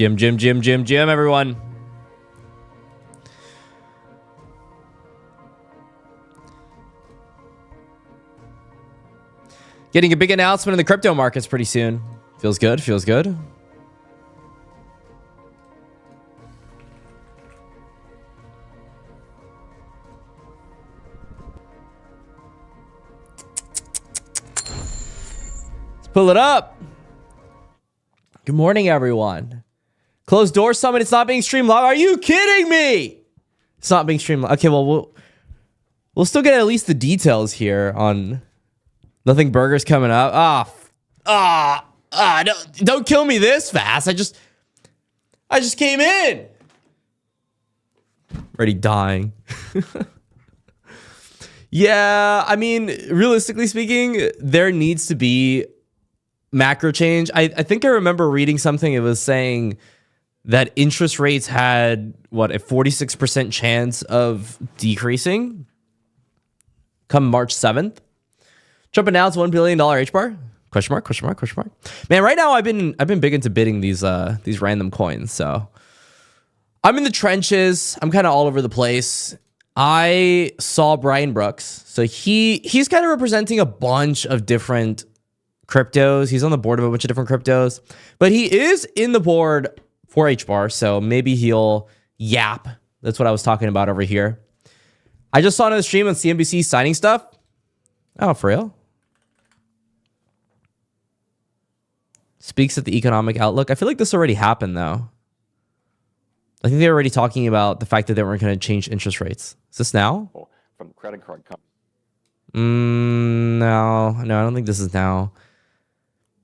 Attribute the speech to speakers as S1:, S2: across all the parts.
S1: Jim, everyone. Getting a big announcement in the crypto markets pretty soon. Feels good, feels good. Let's pull it up. Good morning, everyone. Closed door summit. It's not being streamed live. Are you kidding me? It's not being streamed live. Okay, well, we'll still get at least the details here on Nothing Burgers coming up. Don't kill me this fast. I just came in. Already dying. Yeah, I mean, realistically speaking, there needs to be macro change. I think I remember reading something. It was saying that interest rates had, what, a 46% chance of decreasing come March 7th. Trump announced $1 billion HBAR? Question mark, question mark, question mark. Man, right now I've been big into bidding these random coins. So I'm in the trenches. I'm kind of all over the place. I saw Brian Brooks. So he's kind of representing a bunch of different cryptos. He's on the board of a bunch of different cryptos, but he is in the board for HBAR. So maybe he'll yap. That's what I was talking about over here. I just saw another stream on CNBC signing stuff. Oh, for real? Speaks at the economic outlook. I feel like this already happened, though. I think they were already talking about the fact that they weren't going to change interest rates. Is this now?
S2: From the credit card company.
S1: No, I don't think this is now.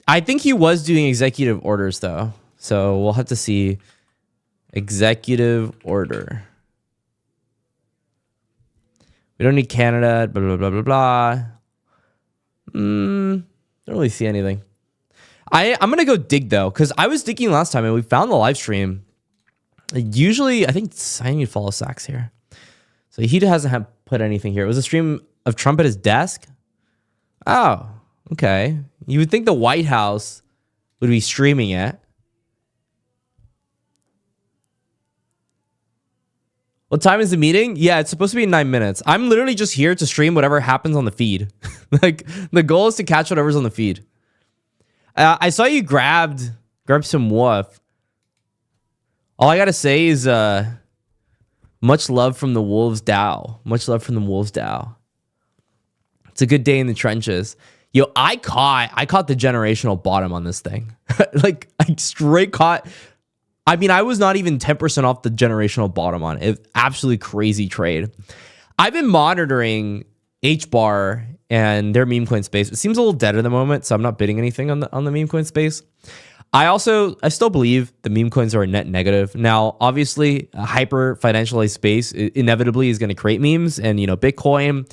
S1: I think he was doing executive orders, though. So we'll have to see. Executive order. We don't need Canada, blah, blah, blah, blah, blah. Don't really see anything. I'm going to go dig, though, because I was digging last time, and we found the live stream. Usually, I think I need to follow Sachs here. So he hasn't put anything here. It was a stream of Trump at his desk. Oh, okay. You would think the White House would be streaming it. What time is the meeting? Yeah, it's supposed to be in 9 minutes. I'm literally just here to stream whatever happens on the feed. Like, the goal is to catch whatever's on the feed. I saw you grabbed some woof. All I gotta say is much love from the Wolves Dow. Much love from the Wolves Dow. It's a good day in the trenches. Yo, I caught the generational bottom on this thing. like I straight caught. I mean, I was not even 10% off the generational bottom on it. Absolutely crazy trade. I've been monitoring HBAR and their meme coin space. It seems a little dead at the moment, so I'm not bidding anything on the meme coin space. I still believe the meme coins are a net negative. Now, obviously, a hyper financialized space inevitably is going to create memes, and Bitcoin,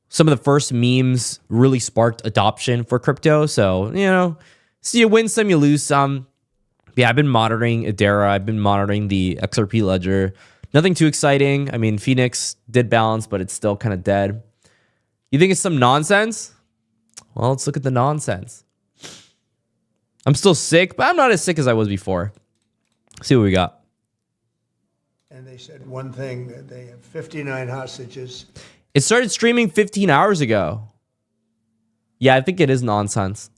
S1: some of the first memes really sparked adoption for crypto. So so you win some, you lose some. Yeah, I've been monitoring HEDERA. I've been monitoring the XRP ledger. Nothing too exciting. I mean, Phoenix did balance, but it's still kind of dead. You think it's some nonsense? Well, let's look at the nonsense. I'm still sick, but I'm not as sick as I was before. See what we got.
S3: And they said one thing, that they have 59 hostages.
S1: It started streaming 15 hours ago. Yeah, I think it is nonsense.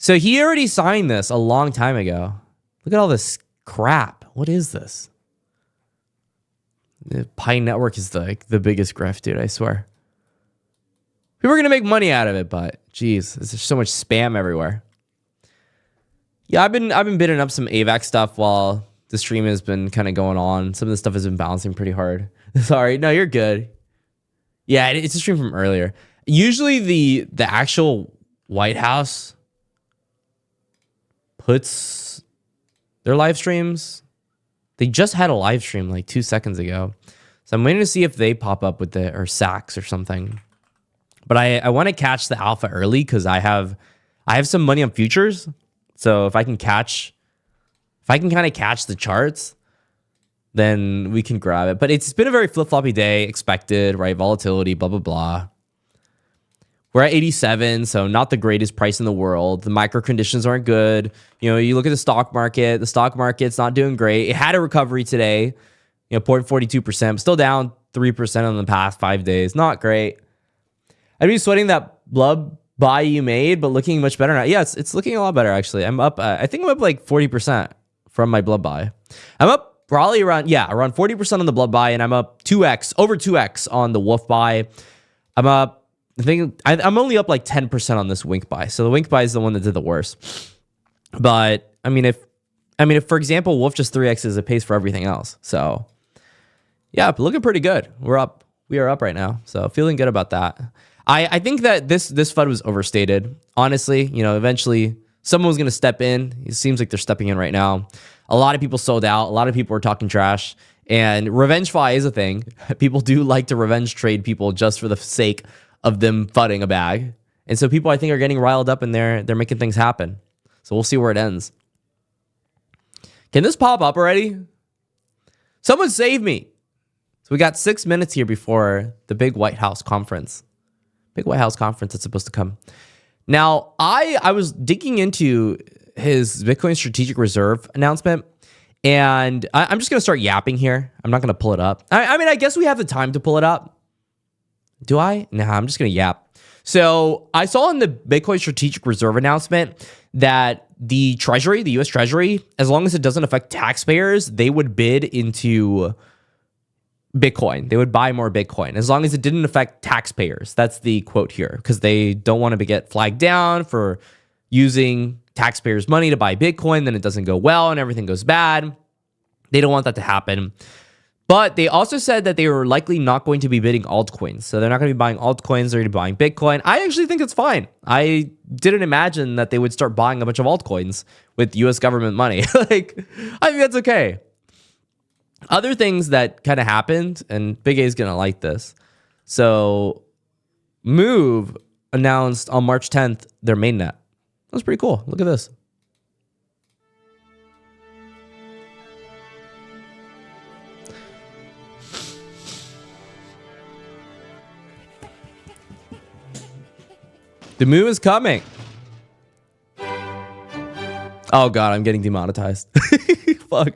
S1: So he already signed this a long time ago. Look at all this crap. What is this? The Pi Network is the biggest grift, dude, I swear. People are going to make money out of it, but geez, there's just so much spam everywhere. Yeah, I've been bidding up some AVAX stuff while the stream has been kind of going on. Some of the stuff has been bouncing pretty hard. Sorry, no, you're good. Yeah, it's a stream from earlier. Usually the actual White House puts their live streams. They just had a live stream like 2 seconds ago. So I'm waiting to see if they pop up with or Sachs or something. But I want to catch the alpha early because I have some money on futures. So if I can kind of catch the charts, then we can grab it. But it's been a very flip-floppy day, expected, right? Volatility, blah, blah, blah. We're at 87, so not the greatest price in the world. The micro conditions aren't good. You know, you look at the stock market's not doing great. It had a recovery today, 0.42%, still down 3% on the past 5 days. Not great. I'd be sweating that blub buy you made, but looking much better now. Yeah, it's looking a lot better, actually. I'm up, I think I'm up like 40% from my blub buy. I'm up probably around 40% on the blub buy, and I'm up over 2x on the wolf buy. I'm up, I'm only up like 10% on this wink buy. So the wink buy is the one that did the worst. But I mean, if for example, wolf just 3x's, it pays for everything else. So yeah, looking pretty good. We are up right now. So feeling good about that. I think that this FUD was overstated. Honestly, eventually someone was going to step in. It seems like they're stepping in right now. A lot of people sold out. A lot of people were talking trash. And revenge fi is a thing. People do like to revenge trade people just for the sake of them fudding a bag. And so people, I think, are getting riled up and they're making things happen. So we'll see where it ends. Can this pop up already? Someone save me. So we got 6 minutes here before the big White House conference. Big White House conference that's supposed to come. Now, I was digging into his Bitcoin Strategic Reserve announcement, and I'm just going to start yapping here. I'm not going to pull it up. I mean, I guess we have the time to pull it up. Do I? Nah, I'm just going to yap. So I saw in the Bitcoin Strategic Reserve announcement that the Treasury, the US Treasury, as long as it doesn't affect taxpayers, they would bid into Bitcoin. They would buy more Bitcoin as long as it didn't affect taxpayers. That's the quote here, because they don't want to get flagged down for using taxpayers' money to buy Bitcoin. Then it doesn't go well and everything goes bad. They don't want that to happen. But they also said that they were likely not going to be bidding altcoins. So they're not going to be buying altcoins. They're going to be buying Bitcoin. I actually think it's fine. I didn't imagine that they would start buying a bunch of altcoins with US government money. I think that's okay. Other things that kind of happened, and Big A is going to like this. So Move announced on March 10th their mainnet. That's pretty cool. Look at this. The move is coming. Oh God, I'm getting demonetized. Fuck.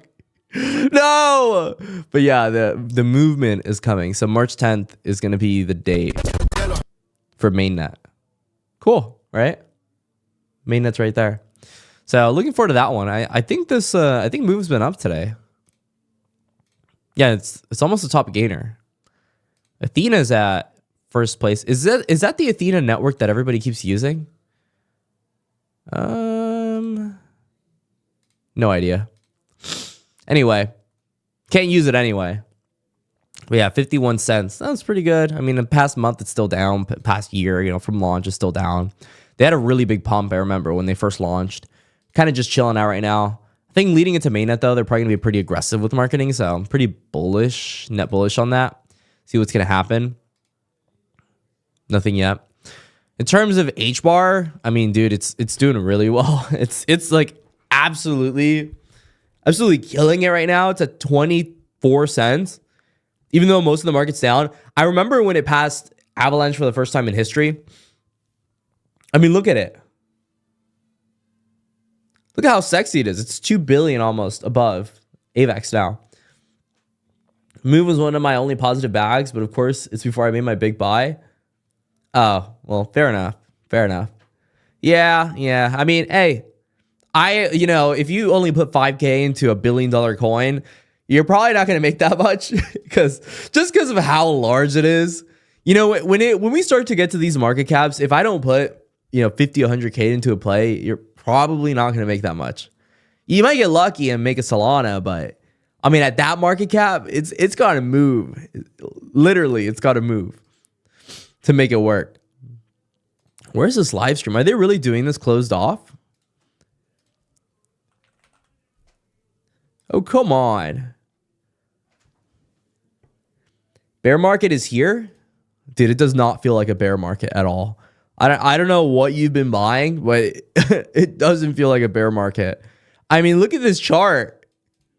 S1: No. But yeah, the movement is coming. So March 10th is going to be the date for mainnet. Cool, right? Mainnet's right there. So looking forward to that one. I think this I think Move's been up today. Yeah, it's almost a top gainer. Athena's at first place. Is that the Athena network that everybody keeps using? No idea. Anyway, can't use it anyway. But yeah, 51 cents. That's pretty good. I mean, the past month it's still down. Past year, from launch it's still down. They had a really big pump, I remember, when they first launched. Kind of just chilling out right now. I think leading into mainnet, though, they're probably going to be pretty aggressive with marketing. So I'm pretty bullish, net bullish on that. See what's going to happen. Nothing yet. In terms of HBAR, I mean, dude, it's doing really well. It's like absolutely killing it right now. It's at 24 cents. Even though most of the market's down. I remember when it passed Avalanche for the first time in history. I mean, look at it. Look at how sexy it is. It's 2 billion almost above AVAX now. Move was one of my only positive bags, but of course, it's before I made my big buy. Oh, well, fair enough. Fair enough. Yeah. I mean, hey, if you only put 5K into a $1 billion coin, you're probably not going to make that much because of how large it is. When we start to get to these market caps, if I don't put, 50, 100K into a play, you're probably not going to make that much. You might get lucky and make a Solana, but I mean, at that market cap, it's got to move. Literally, it's got to move to make it work. Where's this live stream? Are they really doing this closed off? Oh, come on. Bear market is here? Dude, it does not feel like a bear market at all. I don't know what you've been buying, but it doesn't feel like a bear market. I mean, look at this chart.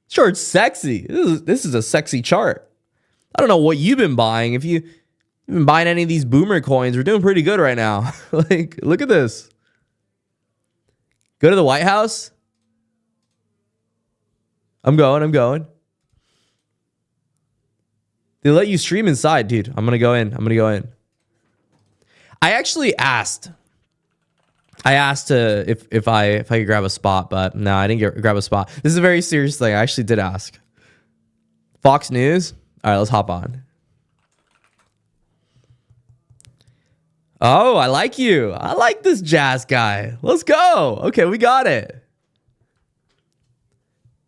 S1: Chart's sexy. This is a sexy chart. I don't know what you've been buying. If you Even buying any of these boomer coins, we're doing pretty good right now. Like, look at this. Go to the White House. I'm going. They let you stream inside, dude. I'm gonna go in. I actually asked. If I could grab a spot, but no, I didn't grab a spot. This is a very serious thing. I actually did ask. Fox News. All right, let's hop on. Oh, I like you. I like this jazz guy. Let's go. Okay, we got it.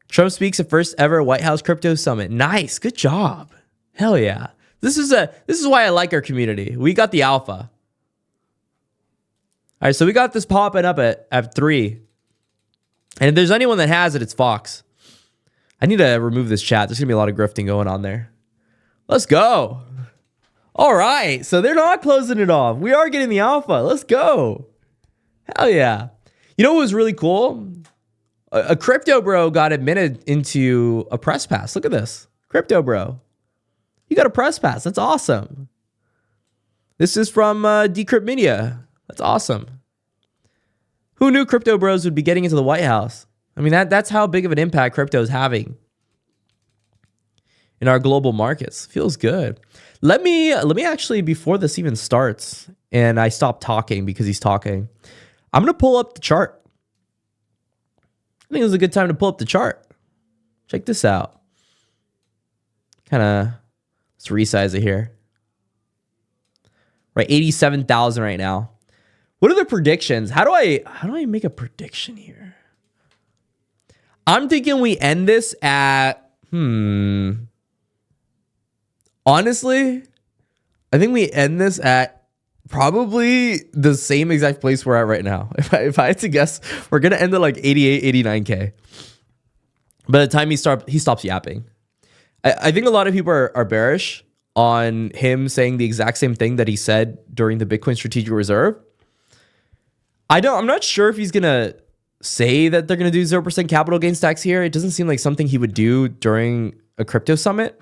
S1: Trump speaks at first ever White House crypto summit. Nice. Good job. Hell yeah. This is why I like our community. We got the alpha. All right, so we got this popping up at 3. And if there's anyone that has it, it's Fox. I need to remove this chat. There's going to be a lot of grifting going on there. Let's go. All right, so they're not closing it off. We are getting the alpha. Let's go. Hell yeah. You know what was really cool? A crypto bro got admitted into a press pass. Look at this. Crypto bro. You got a press pass. That's awesome. This is from Decrypt Media. That's awesome. Who knew crypto bros would be getting into the White House? I mean, that's how big of an impact crypto is having in our global markets. Feels good. Let me actually, before this even starts and I stop talking because he's talking, I'm going to pull up the chart. I think it was a good time to pull up the chart. Check this out. Let's resize it here. Right, 87,000 right now. What are the predictions? How do I make a prediction here? I'm thinking we end this at honestly, I think we end this at probably the same exact place we're at right now. If I had to guess, we're gonna end at like 88, 89K. By the time he stops yapping. I think a lot of people are bearish on him saying the exact same thing that he said during the Bitcoin Strategic Reserve. I'm not sure if he's gonna say that they're gonna do 0% capital gains tax here. It doesn't seem like something he would do during a crypto summit.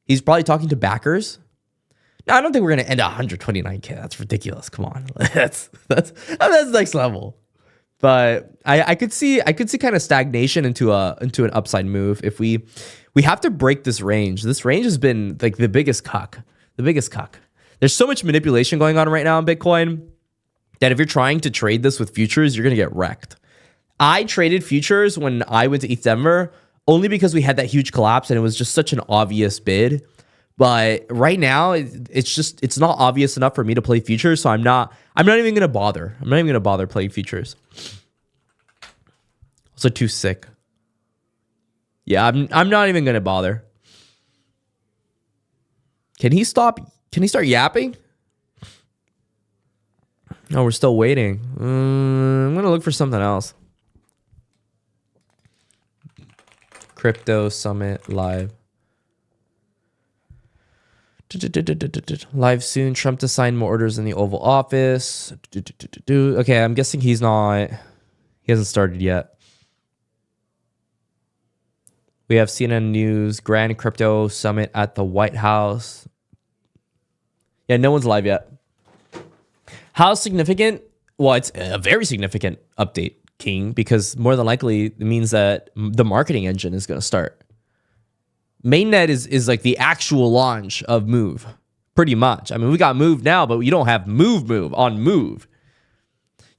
S1: He's probably talking to backers. No, I don't think we're gonna end at 129K. That's ridiculous. Come on, that's next level. But I could see kind of stagnation into an upside move if we have to break this range. This range has been like the biggest cuck. There's so much manipulation going on right now in Bitcoin that if you're trying to trade this with futures, you're gonna get wrecked. I traded futures when I went to ETH Denver only because we had that huge collapse and it was just such an obvious bid. But right now, it's not obvious enough for me to play futures, so I'm not even gonna bother. I'm not even gonna bother playing futures. Also too sick. Yeah, I'm not even gonna bother. Can he start yapping? No, we're still waiting. I'm gonna look for something else. Crypto Summit live. Live soon. Trump to sign more orders in the Oval Office. Okay, I'm guessing he hasn't started yet. We have CNN News, Grand Crypto Summit at the White House. Yeah, no one's live yet. How significant? Well, it's a very significant update, King, because more than likely it means that the marketing engine is going to start. Mainnet is like the actual launch of Move, pretty much. I mean, we got Move now, but you don't have Move on Move.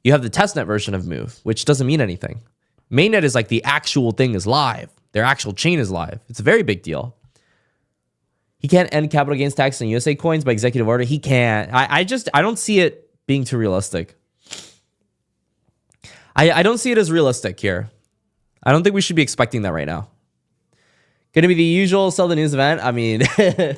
S1: You have the testnet version of Move, which doesn't mean anything. Mainnet is like the actual thing is live. Their actual chain is live. It's a very big deal. He can't end capital gains tax on USA coins by executive order. He can't. I don't see it being too realistic. I don't see it as realistic here. I don't think we should be expecting that right now. Going to be the usual sell the news event. I mean, there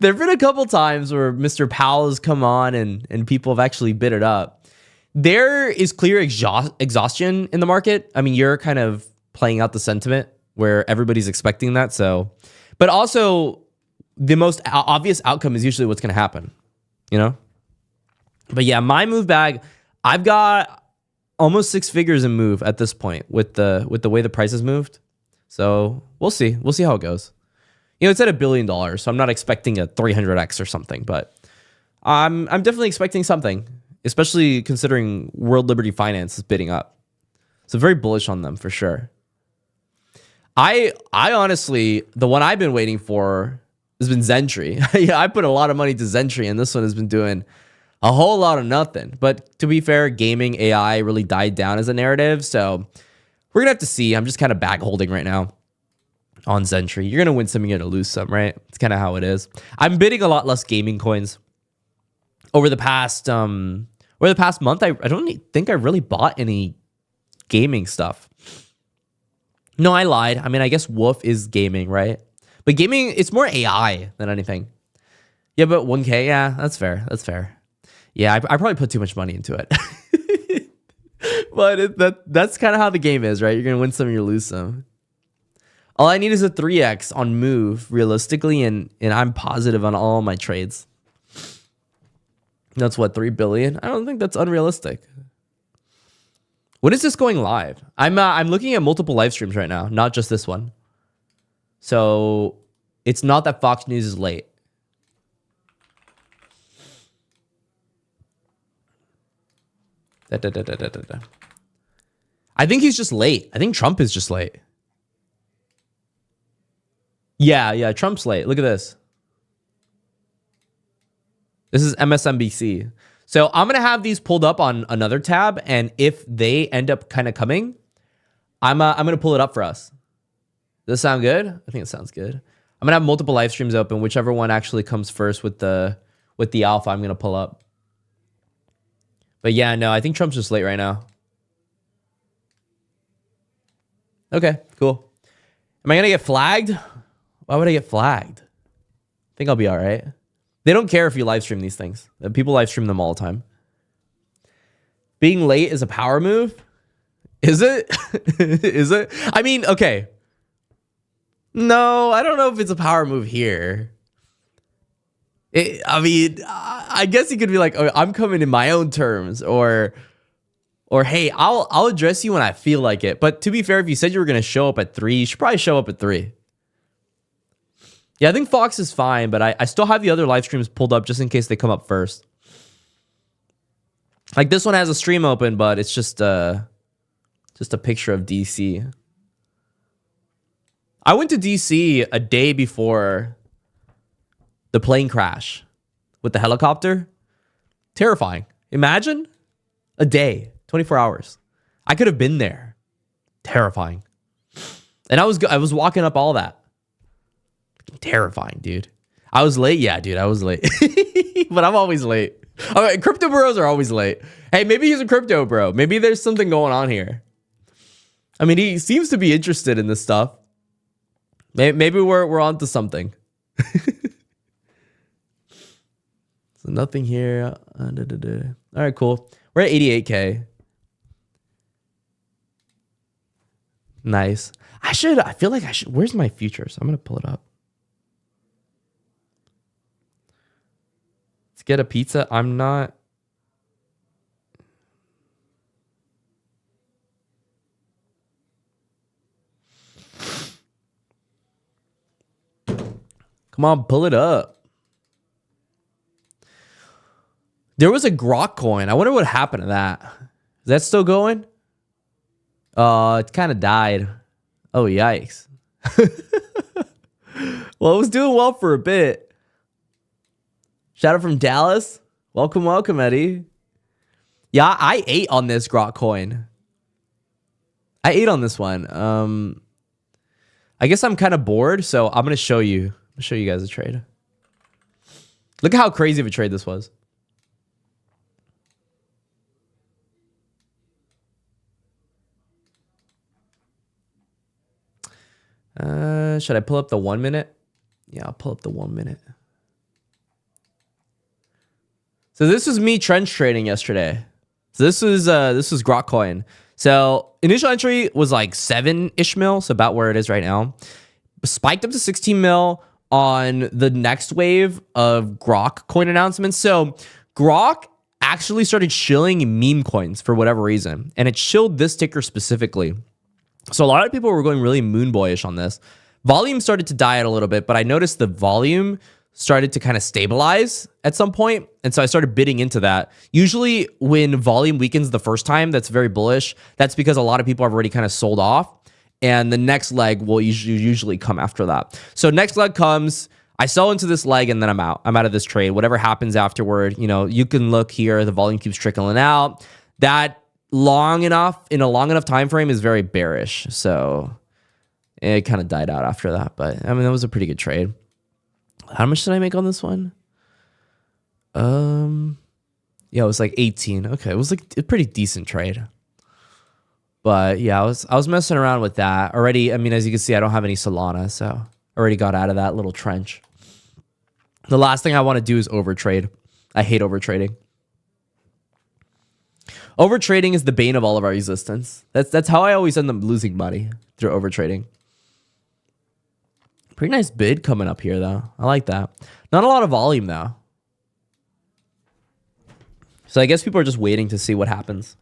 S1: have been a couple times where Mr. Powell has come on and people have actually bid it up. There is clear exhaustion in the market. I mean, you're kind of playing out the sentiment where everybody's expecting that. So, but also the most obvious outcome is usually what's going to happen, you know? But yeah, my Move bag, I've got almost 6 figures in Move at this point with the way the prices moved. So we'll see. We'll see how it goes. You know, it's at $1 billion, so I'm not expecting a 300x or something, but I'm definitely expecting something, especially considering World Liberty Finance is bidding up. So very bullish on them for sure. I honestly, the one I've been waiting for has been Zentry. Yeah, I put a lot of money to Zentry, and this one has been doing a whole lot of nothing. But to be fair, gaming AI really died down as a narrative, so we're gonna have to see. I'm just kind of back holding right now on Zentry. You're gonna win some, you're gonna lose some, right? It's kind of how it is. I'm bidding a lot less gaming coins over the past month. I don't think I really bought any gaming stuff. No, I lied. I mean, I guess Wolf is gaming, right? But gaming, it's more AI than anything. Yeah, but 1K, yeah, that's fair. That's fair. Yeah, I probably put too much money into it. But that's kind of how the game is, right? You're gonna win some, you lose some. All I need is a 3x on move, realistically, and I'm positive on all my trades. That's what, 3 billion? I don't think that's unrealistic. When is this going live? I'm looking at multiple live streams right now, not just this one. So it's not that Fox News is late. I think he's just late. I think Trump is just late. Yeah, Trump's late. Look at this. This is MSNBC. So I'm going to have these pulled up on another tab, and if they end up kind of coming, I'm going to pull it up for us. Does this sound good? I think it sounds good. I'm going to have multiple live streams open. Whichever one actually comes first with the alpha, I'm going to pull up. But yeah, no, I think Trump's just late right now. Okay, cool. Am I going to get flagged? Why would I get flagged? I think I'll be all right. They don't care if you live stream these things. People live stream them all the time. Being late is a power move? Is it? Is it? I mean, okay. No, I don't know if it's a power move here. I mean, I guess you could be like, oh, I'm coming in my own terms, or hey, I'll address you when I feel like it. But to be fair, if you said you were going to show up at 3, you should probably show up at 3. Yeah, I think Fox is fine, but I still have the other live streams pulled up just in case they come up first. Like this one has a stream open, but it's just a picture of DC. I went to DC a day before the plane crash with the helicopter. Terrifying. Imagine a day, 24 hours. I could have been there. Terrifying. And I was walking up all that. Terrifying, dude. I was late. Yeah, dude, I was late. But I'm always late. All right, crypto bros are always late. Hey, maybe he's a crypto bro. Maybe there's something going on here. I mean, he seems to be interested in this stuff. Maybe we're onto something. So nothing here. All right, cool. We're at 88K. Nice. I feel like I should. Where's my futures? I'm gonna pull it up. Let's get a pizza. I'm not. Come on, pull it up. There was a Grok coin. I wonder what happened to that. Is that still going? It kind of died. Oh, yikes. Well, it was doing well for a bit. Shout out from Dallas. Welcome, welcome, Eddie. Yeah, I ate on this Grok coin. I ate on this one. I guess I'm kind of bored, so I'm going to show you. I'll show you guys a trade. Look at how crazy of a trade this was. Should I pull up the 1 minute? Yeah, I'll pull up the 1 minute. So this was me trench trading yesterday. So this was Grok coin. So initial entry was like 7-ish mil, so about where it is right now. Spiked up to 16 mil on the next wave of Grok coin announcements. So Grok actually started shilling meme coins for whatever reason, and it shilled this ticker specifically. So a lot of people were going really moon boyish on this, Volume started to die out a little bit, but I noticed the volume started to kind of stabilize at some point, and so I started bidding into that. Usually when volume weakens the first time, that's very bullish. That's because a lot of people have already kind of sold off, and the next leg will usually come after that. So next leg comes, I sell into this leg, and then I'm out. I'm out of this trade. Whatever happens afterward, you know, you can look here, the volume keeps trickling out. That in a long enough time frame is very bearish. So it kind of died out after that, but I mean, that was a pretty good trade. How much did I make on this one? Yeah, it was like 18. Okay, it was like a pretty decent trade. But yeah, I was messing around with that already. I mean, as you can see, I don't have any Solana, so already got out of that little trench. The last thing I want to do is overtrade. I hate overtrading. Overtrading is the bane of all of our existence. That's how I always end up losing money, through overtrading. Pretty nice bid coming up here, though. I like that. Not a lot of volume, though. So I guess people are just waiting to see what happens.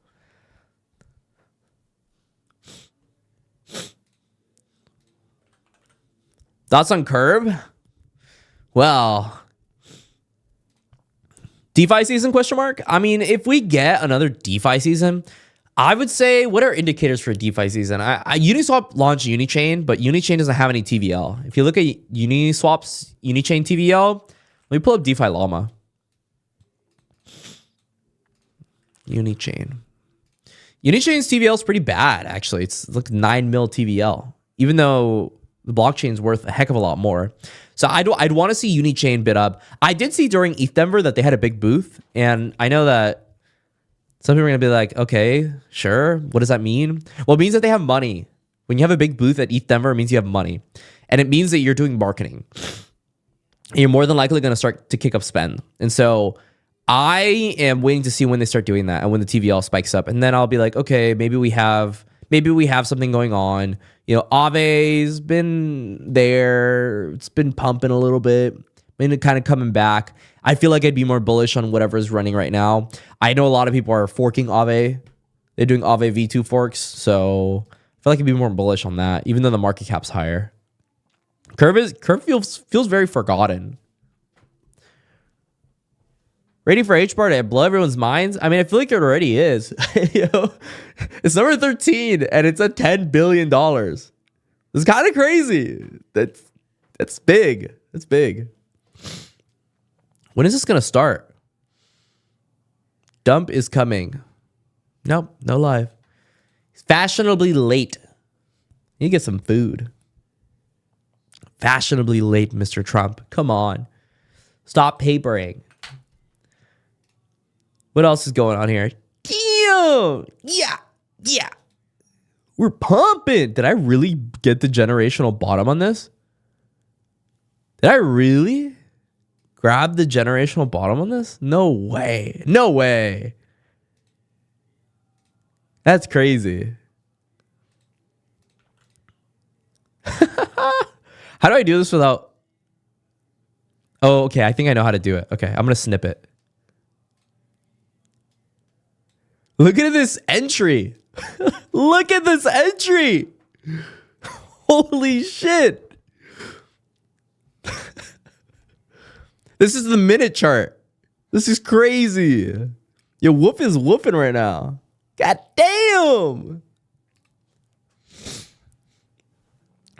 S1: Thoughts on Curve? Well, DeFi season, question mark? I mean, if we get another DeFi season, I would say, what are indicators for DeFi season? Uniswap launched Unichain, but Unichain doesn't have any TVL. If you look at Uniswap's Unichain TVL, let me pull up DeFi Llama. Unichain. Unichain's TVL is pretty bad, actually. It's like 9 mil TVL, even though the blockchain's worth a heck of a lot more. So I'd want to see Unichain bid up. I did see during ETH Denver that they had a big booth, and I know that some people are going to be like, okay, sure. What does that mean? Well, it means that they have money. When you have a big booth at ETH Denver, it means you have money. And it means that you're doing marketing. And you're more than likely going to start to kick up spend. And so I am waiting to see when they start doing that and when the TVL spikes up. And then I'll be like, okay, maybe we have something going on. You know, Aave's been there. It's been pumping a little bit. Been kind of coming back. I feel like I'd be more bullish on whatever is running right now. I know a lot of people are forking Aave. They're doing Aave V2 forks. So I feel like I'd be more bullish on that, even though the market cap's higher. Curve feels very forgotten. Ready for HBAR to blow everyone's minds? I mean, I feel like it already is. You know, it's number 13 and it's at $10 billion. It's kind of crazy. That's big. That's big. When is this going to start? Dump is coming. Nope, no live. Fashionably late. You get some food. Fashionably late, Mr. Trump. Come on. Stop papering. What else is going on here? Damn. Yeah. We're pumping. Did I really get the generational bottom on this? Did I really grab the generational bottom on this? No way. No way. That's crazy. How do I do this without... Oh, okay. I think I know how to do it. Okay, I'm going to snip it. Look at this entry. Look at this entry. Holy shit. This is the minute chart. This is crazy. Yo, Whoop is whooping right now. God damn.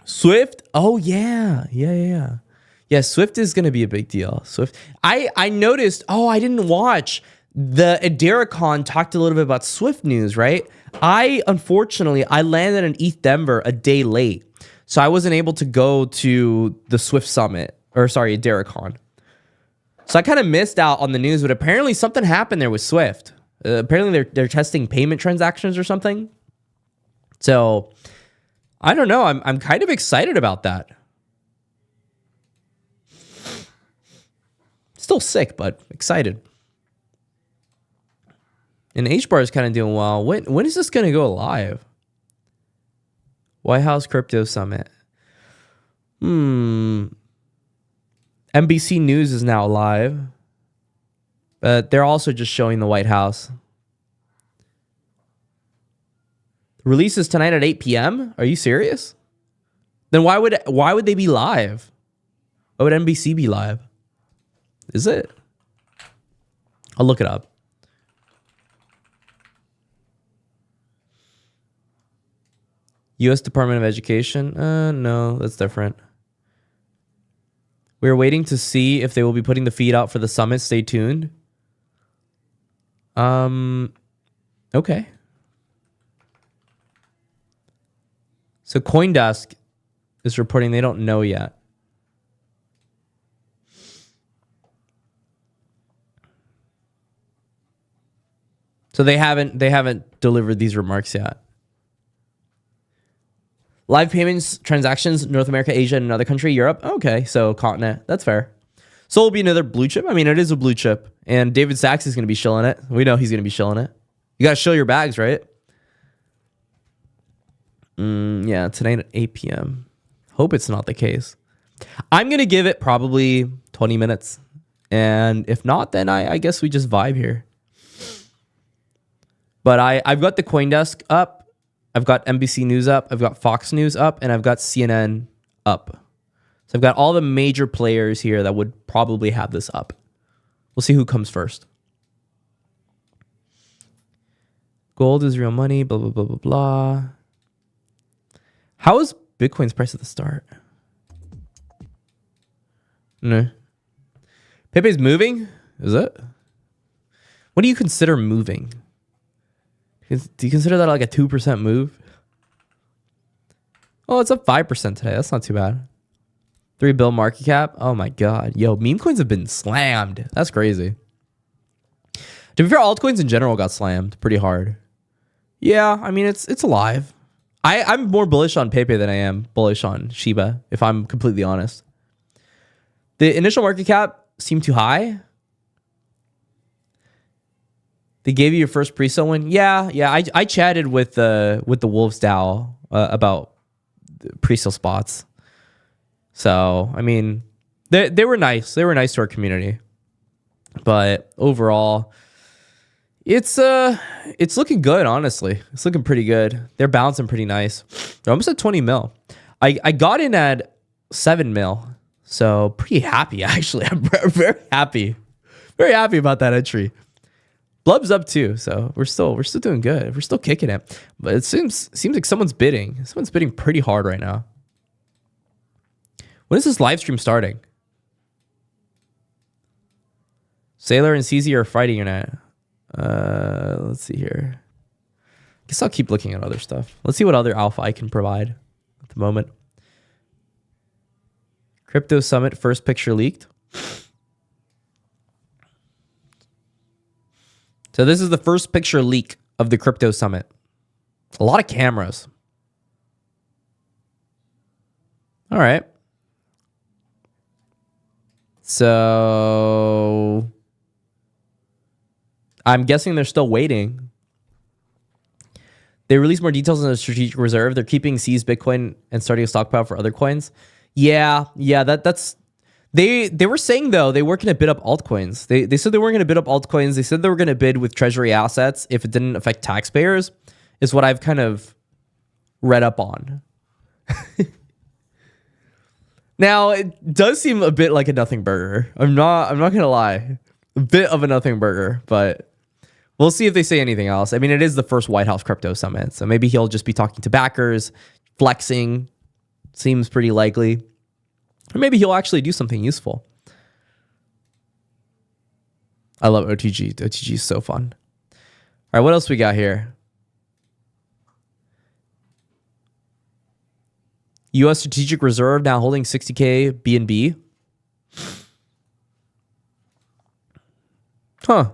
S1: Swift. Oh, yeah. Yeah, Swift is going to be a big deal. Swift. I noticed. Oh, I didn't watch. The HEDERA talked a little bit about Swift news, right? Unfortunately, I landed in ETH Denver a day late. So I wasn't able to go to the Swift Summit. Or sorry, HEDERA. So I kind of missed out on the news, but apparently something happened there with Swift. Apparently they're testing payment transactions or something. So I don't know. I'm kind of excited about that. Still sick, but excited. And HBAR is kind of doing well. When is this going to go live? White House Crypto Summit. NBC News is now live. But they're also just showing the White House. Release is tonight at 8 p.m.? Are you serious? Then why would they be live? Why would NBC be live? Is it? I'll look it up. U.S. Department of Education? No, that's different. We're waiting to see if they will be putting the feed out for the summit. Stay tuned. Okay. So CoinDesk is reporting they don't know yet. So they haven't delivered these remarks yet. Live payments, transactions, North America, Asia, and another country, Europe. Okay, so continent. That's fair. So it'll be another blue chip. I mean, it is a blue chip. And David Sachs is going to be shilling it. We know he's going to be shilling it. You got to shill your bags, right? Yeah, tonight at 8 p.m. Hope it's not the case. I'm going to give it probably 20 minutes. And if not, then I guess we just vibe here. But I've got the CoinDesk up. I've got NBC News up. I've got Fox News up. And I've got CNN up. So I've got all the major players here that would probably have this up. We'll see who comes first. Gold is real money. Blah, blah, blah, blah, blah. How is Bitcoin's price at the start? No. Pepe's moving? Is it? What do you consider moving? Do you consider that like a 2% move? Oh, it's up 5% today. That's not too bad. $3 billion market cap. Oh my God. Yo, meme coins have been slammed. That's crazy. To be fair, altcoins in general got slammed pretty hard. Yeah, I mean, it's alive. I'm more bullish on Pepe than I am bullish on Shiba, if I'm completely honest. The initial market cap seemed too high. They gave you your first pre-sale win. Yeah. I chatted with the Wolves DAO about pre-sale spots. So I mean, they were nice. They were nice to our community. But overall, it's looking good. Honestly, it's looking pretty good. They're bouncing pretty nice. They're almost at 20 mil. I got in at 7 mil. So pretty happy actually. I'm very happy. Very happy about that entry. Blub's up too, so we're still doing good. We're still kicking it, but it seems like someone's bidding. Someone's bidding pretty hard right now. When is this live stream starting? Sailor and CZ are fighting or not? Let's see here. Guess I'll keep looking at other stuff. Let's see what other alpha I can provide at the moment. Crypto Summit first picture leaked. So this is the first picture leak of the Crypto Summit. A lot of cameras. All right. So I'm guessing they're still waiting. They released more details on the strategic reserve. They're keeping seized Bitcoin and starting a stockpile for other coins. Yeah, that's... They were saying, though, they weren't going to bid up altcoins. They said they weren't going to bid up altcoins. They said they were going to bid with treasury assets if it didn't affect taxpayers, is what I've kind of read up on. Now, it does seem a bit like a nothing burger. I'm not going to lie. A bit of a nothing burger, but we'll see if they say anything else. I mean, it is the first White House Crypto Summit, so maybe he'll just be talking to backers, flexing. Seems pretty likely. Or maybe he'll actually do something useful. I love OTG. OTG is so fun. All right, what else we got here? U.S. Strategic Reserve now holding 60K BNB. Huh.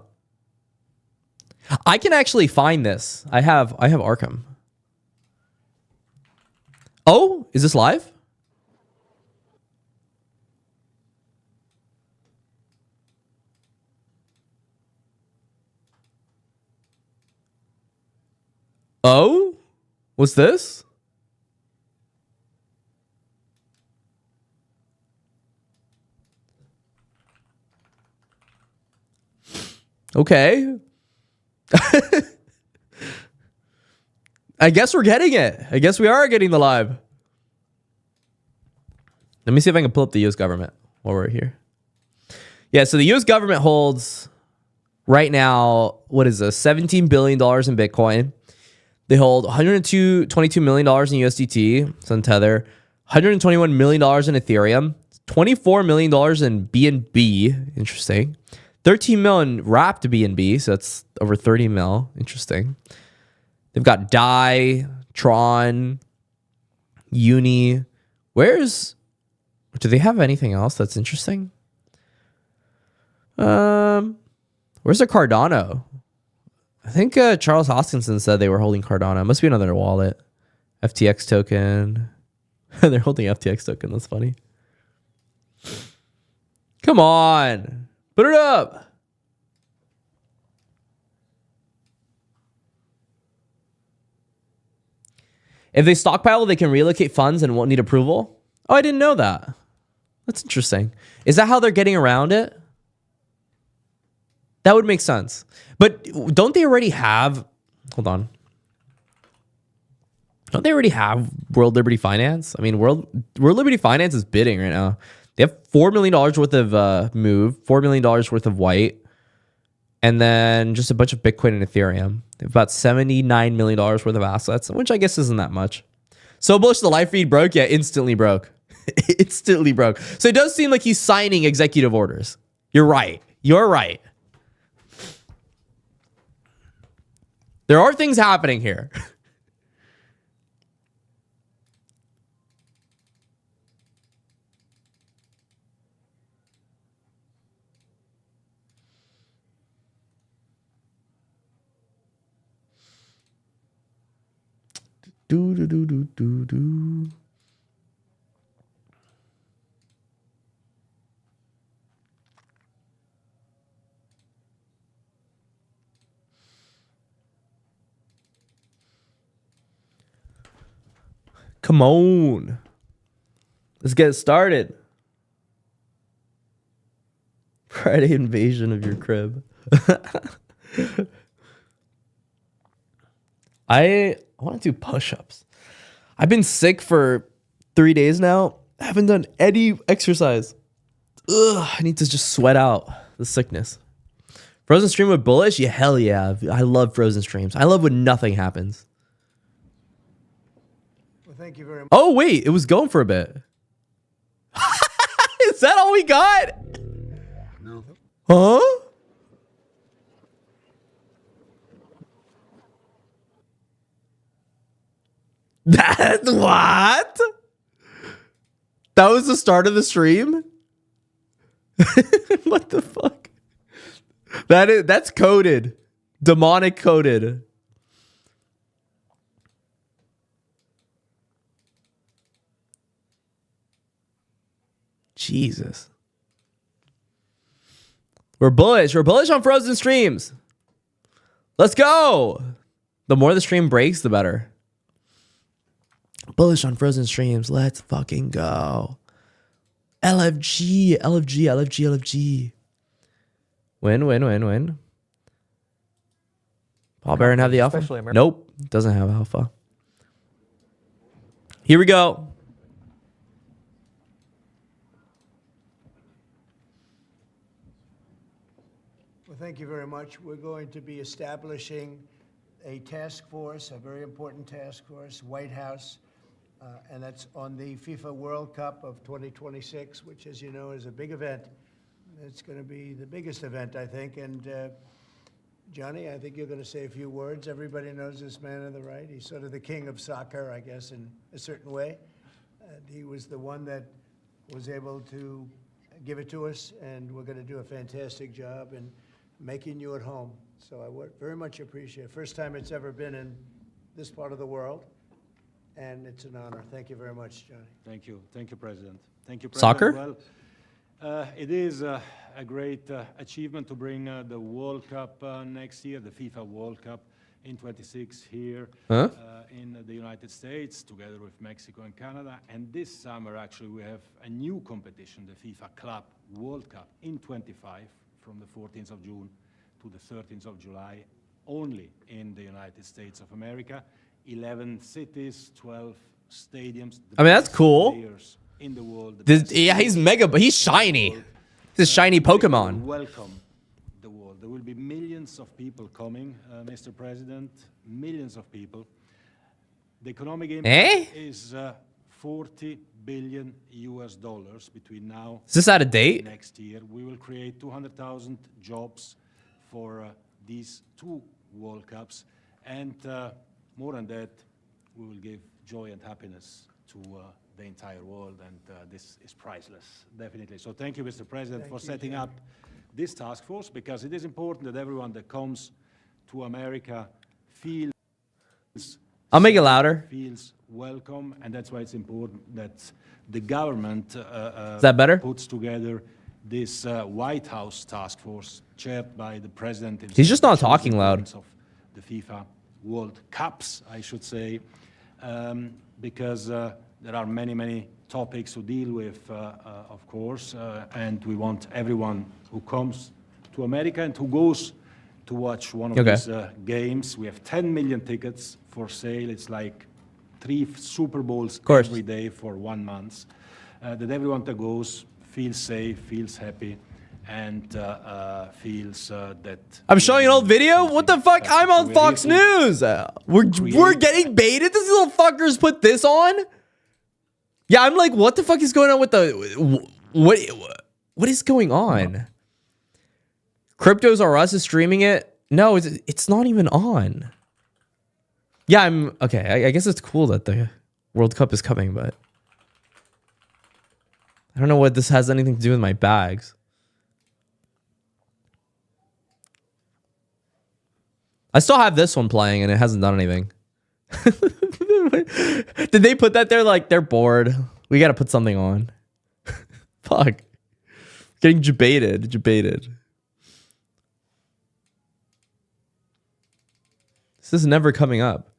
S1: I can actually find this. I have Arkham. Oh, is this live? Oh, what's this? Okay. I guess we're getting it. I guess we are getting the live. Let me see if I can pull up the U.S. government while we're here. Yeah, so the U.S. government holds right now, what is this? $17 billion in Bitcoin. They hold $122 million in USDT, it's on Tether, $121 million in Ethereum, $24 million in BNB, interesting. 13 mil in wrapped BNB, so that's over 30 mil, interesting. They've got DAI, Tron, Uni. Do they have anything else that's interesting? Where's their Cardano? I think Charles Hoskinson said they were holding Cardano. It must be another wallet. FTX token. They're holding FTX token. That's funny. Come on. Put it up. If they stockpile, they can relocate funds and won't need approval. Oh, I didn't know that. That's interesting. Is that how they're getting around it? That would make sense. But don't they already have... Hold on. Don't they already have World Liberty Finance? I mean, World Liberty Finance is bidding right now. They have $4 million worth of Move, $4 million worth of White, and then just a bunch of Bitcoin and Ethereum. They have about $79 million worth of assets, which I guess isn't that much. So bullish the live feed broke? Yeah, instantly broke. Instantly broke. So it does seem like he's signing executive orders. You're right. You're right. There are things happening here. Do do do do do do. Come on. Let's get started. Friday invasion of your crib. I want to do push-ups. I've been sick for 3 days now. I haven't done any exercise. Ugh, I need to just sweat out the sickness. Frozen stream with bullish? Yeah, hell yeah. I love frozen streams. I love when nothing happens.
S3: Well, thank you very much.
S1: Oh, wait. It was going for a bit. Is that all we got?
S3: No.
S1: Huh? That what? That was the start of the stream? What the fuck? That's coded. Demonic coded. Jesus. We're bullish. We're bullish on frozen streams. Let's go. The more the stream breaks, the better. Bullish on frozen streams. Let's fucking go. LFG, LFG, LFG, LFG. Win. Paul Barron have the alpha? Nope. Doesn't have alpha. Here we go.
S3: Well, thank you very much. We're going to be establishing a task force, a very important task force, White House, and that's on the FIFA World Cup of 2026, which, as you know, is a big event. It's going to be the biggest event, I think. And Johnny, I think you're going to say a few words. Everybody knows this man on the right. He's sort of the king of soccer, I guess, in a certain way. And he was the one that was able to give it to us, and we're going to do a fantastic job in making you at home. So I would very much appreciate it. First time it's ever been in this part of the world. And it's an honor. Thank you very much, Johnny.
S2: Thank you. Thank you, President. Thank you, President.
S1: Soccer?
S2: Well, it is a great achievement to bring the World Cup next year, the FIFA World Cup in 26 here in the United States, together with Mexico and Canada. And this summer, actually, we have a new competition, the FIFA Club World Cup in 25, from the 14th of June to the 13th of July, only in the United States of America. 11 cities, 12 stadiums.
S1: I mean, that's cool.
S2: in the world.
S1: Yeah, he's mega, but he's shiny. He's a shiny Pokemon.
S2: Welcome the world. There will be millions of people coming, Mr. President, millions of people. The economic impact is 40 billion US dollars between now.
S1: Is this out of date?
S2: And next year. We will create 200,000 jobs for these 2 World Cups, and more than that, we will give joy and happiness to the entire world, and this is priceless, definitely. So thank you, Mr. President, for setting up this task force, because it is important that everyone that comes to America feels
S1: I'll make it louder.
S2: Feels welcome, and that's why it's important that the government
S1: Is that better?
S2: puts together this White House task force chaired by the president himself.
S1: He's just not talking loud.
S2: Of the FIFA World Cups, I should say, because there are many topics to deal with, of course, and we want everyone who comes to America and who goes to watch one of these games. We have 10 million tickets for sale. It's like 3 Super Bowls every day for 1 month. That everyone that goes feels safe, feels happy, and feels that...
S1: I'm showing an old video? What the fuck? I'm on Fox News! We're getting baited? These little fuckers put this on? Yeah, I'm like, what the fuck is going on with the... What is going on? Cryptos R Us is streaming it? No, it's not even on. Yeah, I'm... Okay, I guess it's cool that the World Cup is coming, but... I don't know what this has anything to do with my bags. I still have this one playing and it hasn't done anything. Did they put that there like they're bored? We gotta put something on. Fuck. Getting debated. This is never coming up.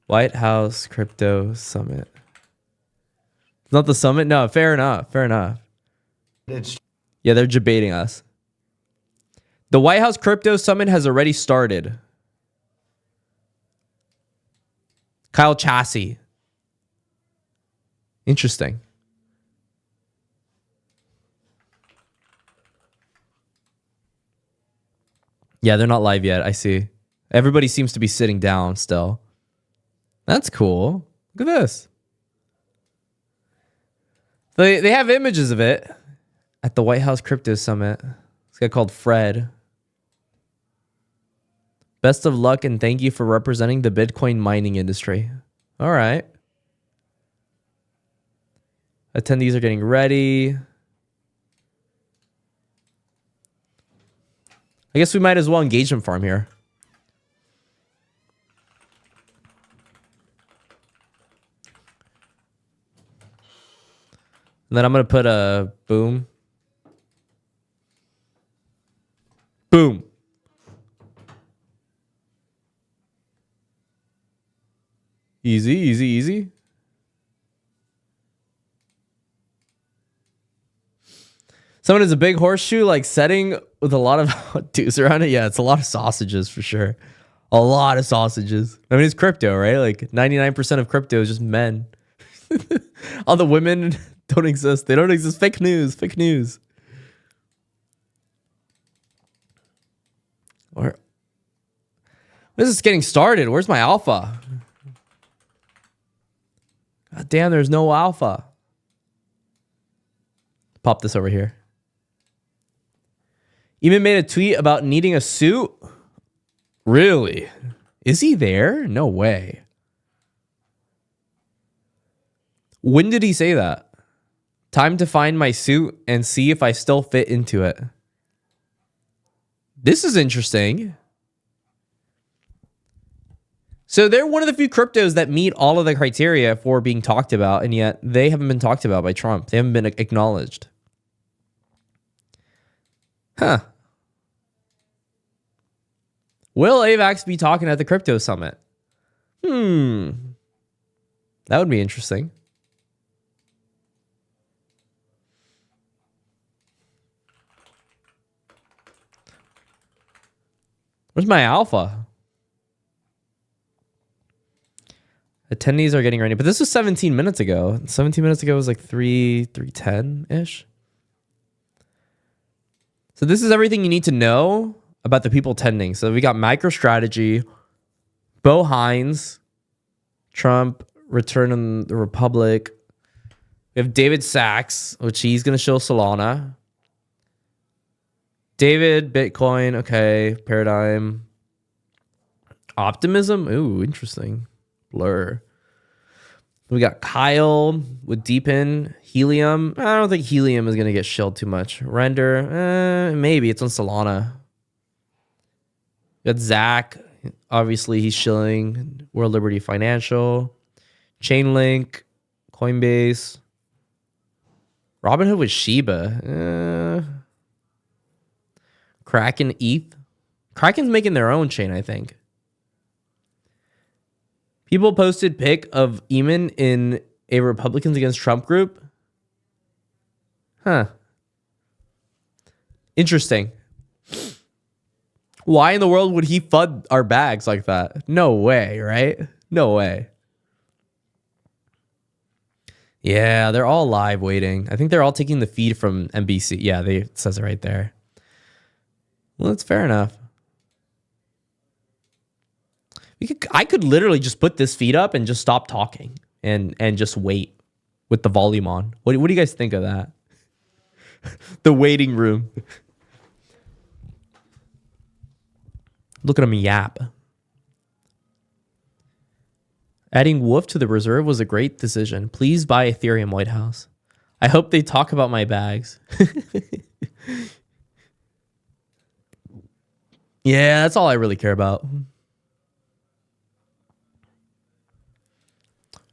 S1: White House Crypto Summit. It's not the summit? No, fair enough. Yeah, they're debating us. The White House Crypto Summit has already started. Kyle Chassis. Interesting. Yeah, they're not live yet. I see. Everybody seems to be sitting down still. That's cool. Look at this. They have images of it at the White House Crypto Summit. This guy called Fred. Best of luck and thank you for representing the Bitcoin mining industry. All right. Attendees are getting ready. I guess we might as well engagement farm here. And then I'm going to put a boom. Boom. Easy. Someone has a big horseshoe like setting with a lot of dudes around it. Yeah, it's a lot of sausages for sure. A lot of sausages. I mean, it's crypto, right? Like 99% of crypto is just men. All the women don't exist. They don't exist. Fake news. Or this is getting started. Where's my alpha? God damn, there's no alpha. Pop this over here. Even made a tweet about needing a suit. Really? Is he there? No way. When did he say that? Time to find my suit and see if I still fit into it. This is interesting. So they're one of the few cryptos that meet all of the criteria for being talked about, and yet they haven't been talked about by Trump. They haven't been acknowledged. Huh. Will AVAX be talking at the crypto summit? That would be interesting. Where's my alpha? Attendees are getting ready, but this was 17 minutes ago. 17 minutes ago was like 3:10-ish. So this is everything you need to know about the people attending. So we got MicroStrategy, Bo Hines, Trump, Return on the Republic. We have David Sachs, which he's going to show Solana. David, Bitcoin, okay, Paradigm. Optimism, ooh, interesting. Blur. We got Kyle with Deepin. Helium, I don't think Helium is going to get shilled too much. Render, maybe. It's on Solana. We got Zach. Obviously, he's shilling. World Liberty Financial. Chainlink. Coinbase. Robinhood with Shiba. Kraken, ETH. Kraken's making their own chain, I think. People posted pic of Eamon in a Republicans Against Trump group. Huh. Interesting. Why in the world would he FUD our bags like that? No way, right? No way. Yeah, they're all live waiting. I think they're all taking the feed from NBC. Yeah, it says it right there. Well, that's fair enough. I could literally just put this feed up and just stop talking and just wait with the volume on. What do you guys think of that? The waiting room. Look at him yap. Adding Wolf to the reserve was a great decision. Please buy Ethereum White House. I hope they talk about my bags. Yeah, that's all I really care about.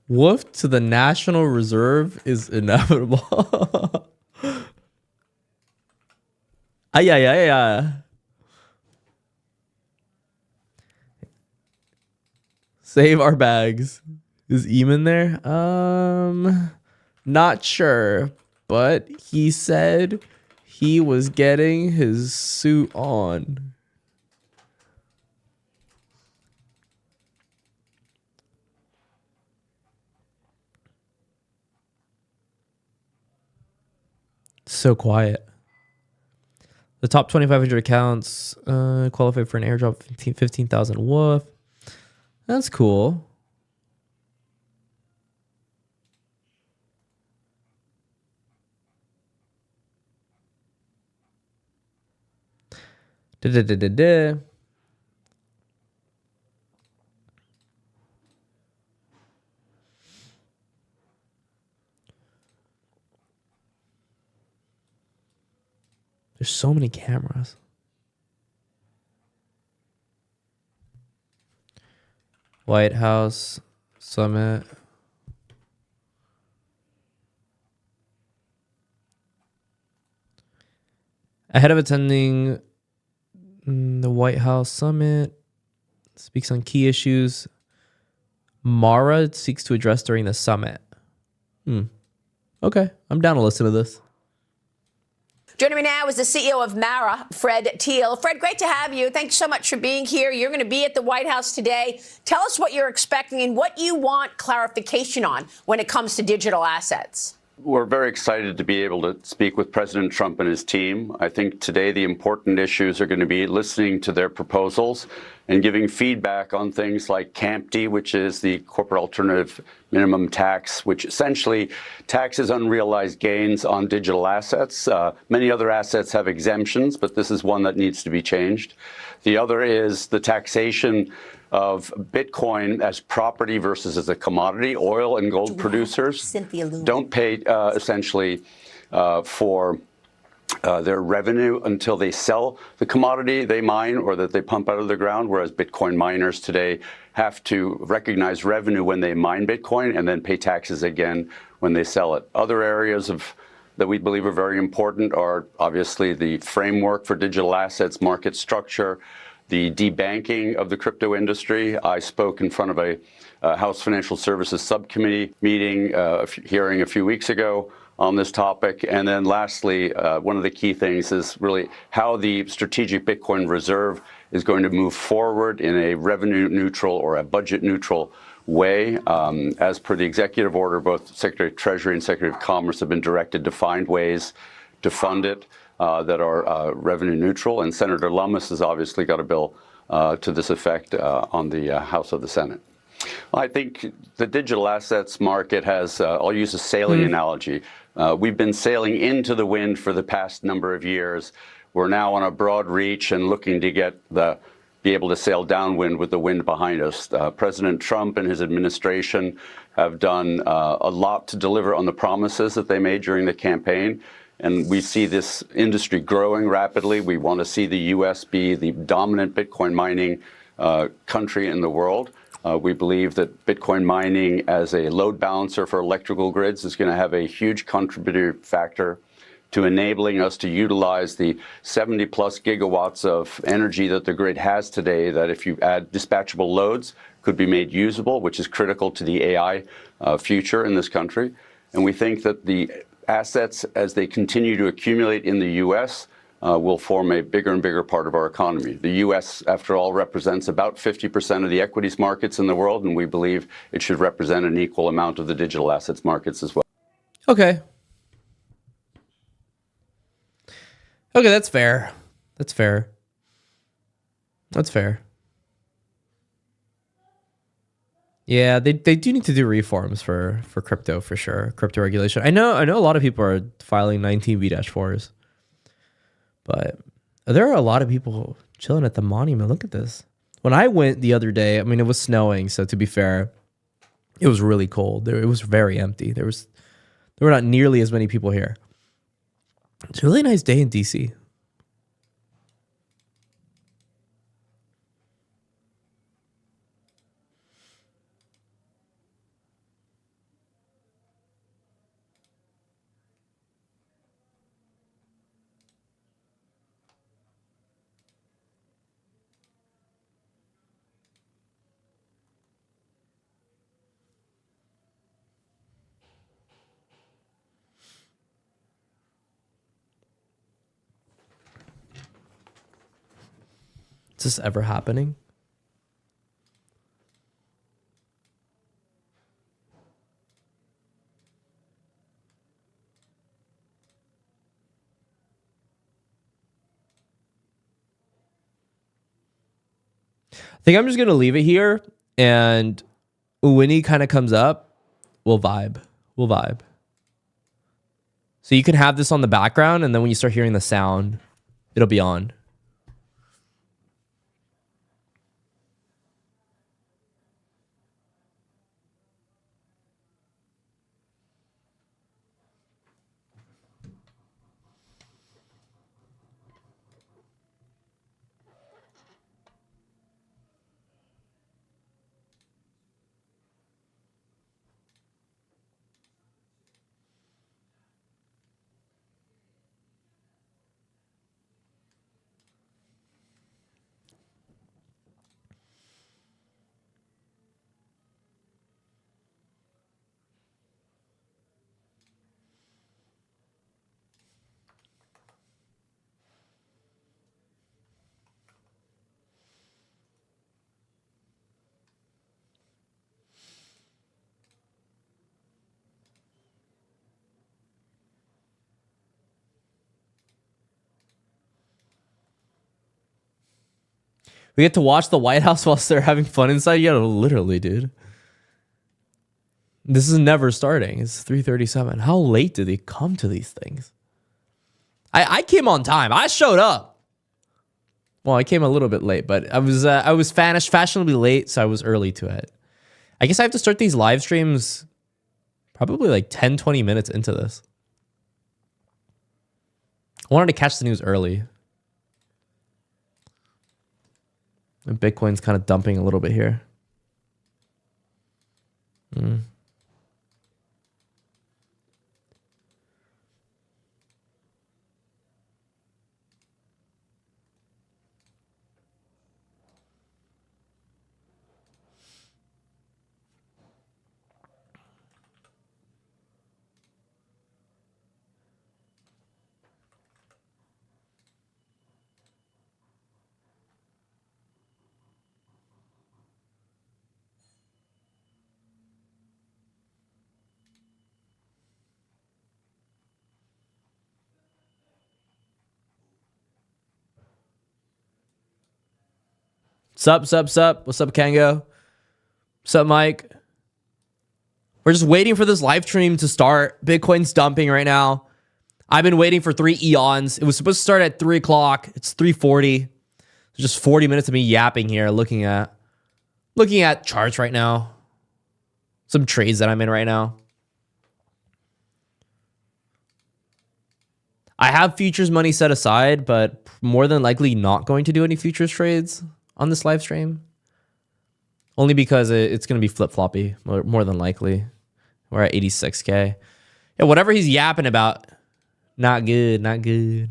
S1: Wolf to the National Reserve is inevitable. Yeah. Save our bags. Is Eamon there? Not sure, but he said he was getting his suit on. So quiet. The top 2,500 accounts qualified for an airdrop 15,000 Wolf. That's cool. There's so many cameras. White House Summit. Ahead of attending the White House Summit, speaks on key issues Mara seeks to address during the summit. Okay, I'm down to listen to this.
S4: Joining me now is the CEO of Mara, Fred Thiel. Fred, great to have you. Thanks so much for being here. You're going to be at the White House today. Tell us what you're expecting and what you want clarification on when it comes to digital assets.
S5: We're very excited to be able to speak with President Trump and his team. I think today the important issues are going to be listening to their proposals and giving feedback on things like CAMT, which is the corporate alternative minimum tax, which essentially taxes unrealized gains on digital assets. Many other assets have exemptions, but this is one that needs to be changed. The other is the taxation of Bitcoin as property versus as a commodity. Oil and gold producers don't pay essentially for their revenue until they sell the commodity they mine or that they pump out of the ground, whereas Bitcoin miners today have to recognize revenue when they mine Bitcoin and then pay taxes again when they sell it. Other areas that we believe are very important are obviously the framework for digital assets, market structure, the debanking of the crypto industry. I spoke in front of a House Financial Services Subcommittee meeting, hearing a few weeks ago on this topic. And then lastly, one of the key things is really how the strategic Bitcoin reserve is going to move forward in a revenue neutral or a budget neutral way. As per the executive order, both Secretary of Treasury and Secretary of Commerce have been directed to find ways to fund it that are revenue neutral. And Senator Lummis has obviously got a bill to this effect on the House of the Senate. Well, I think the digital assets market has, I'll use a sailing analogy. We've been sailing into the wind for the past number of years. We're now on a broad reach and looking to be able to sail downwind with the wind behind us. President Trump and his administration have done a lot to deliver on the promises that they made during the campaign. And we see this industry growing rapidly. We want to see the U.S. be the dominant Bitcoin mining country in the world. We believe that Bitcoin mining as a load balancer for electrical grids is going to have a huge contributory factor to enabling us to utilize the 70 plus gigawatts of energy that the grid has today, that if you add dispatchable loads could be made usable, which is critical to the AI future in this country. And we think that the assets, as they continue to accumulate in the U.S., will form a bigger and bigger part of our economy. The U.S., after all, represents about 50% of the equities markets in the world, and we believe it should represent an equal amount of the digital assets markets as well.
S1: Okay. Okay, that's fair. That's fair. That's fair. Yeah, they do need to do reforms for crypto for sure. Crypto regulation. I know a lot of people are filing 19B-4s. But there are a lot of people chilling at the monument. Look at this. When I went the other day, I mean, it was snowing. So to be fair, it was really cold. It was very empty. There were not nearly as many people here. It's a really nice day in DC. Is this ever happening? I think I'm just going to leave it here. And when he kind of comes up, we'll vibe. We'll vibe. So you can have this on the background. And then when you start hearing the sound, it'll be on. We get to watch the White House whilst they're having fun inside. Yeah, literally, dude. This is never starting. It's 3:37. How late do they come to these things? I came on time. I showed up. Well, I came a little bit late, but I was fashionably late, so I was early to it. I guess I have to start these live streams probably like 10, 20 minutes into this. I wanted to catch the news early. And Bitcoin's kind of dumping a little bit here. Sup? What's up, Kango? Sup, Mike? We're just waiting for this live stream to start. Bitcoin's dumping right now. I've been waiting for 3 eons. It was supposed to start at 3 o'clock. It's 3:40. Just 40 minutes of me yapping here, looking at charts right now. Some trades that I'm in right now. I have futures money set aside, but more than likely not going to do any futures trades on this live stream. Only because it's going to be flip-floppy, more than likely. We're at 86K. Yeah, whatever he's yapping about, not good, not good.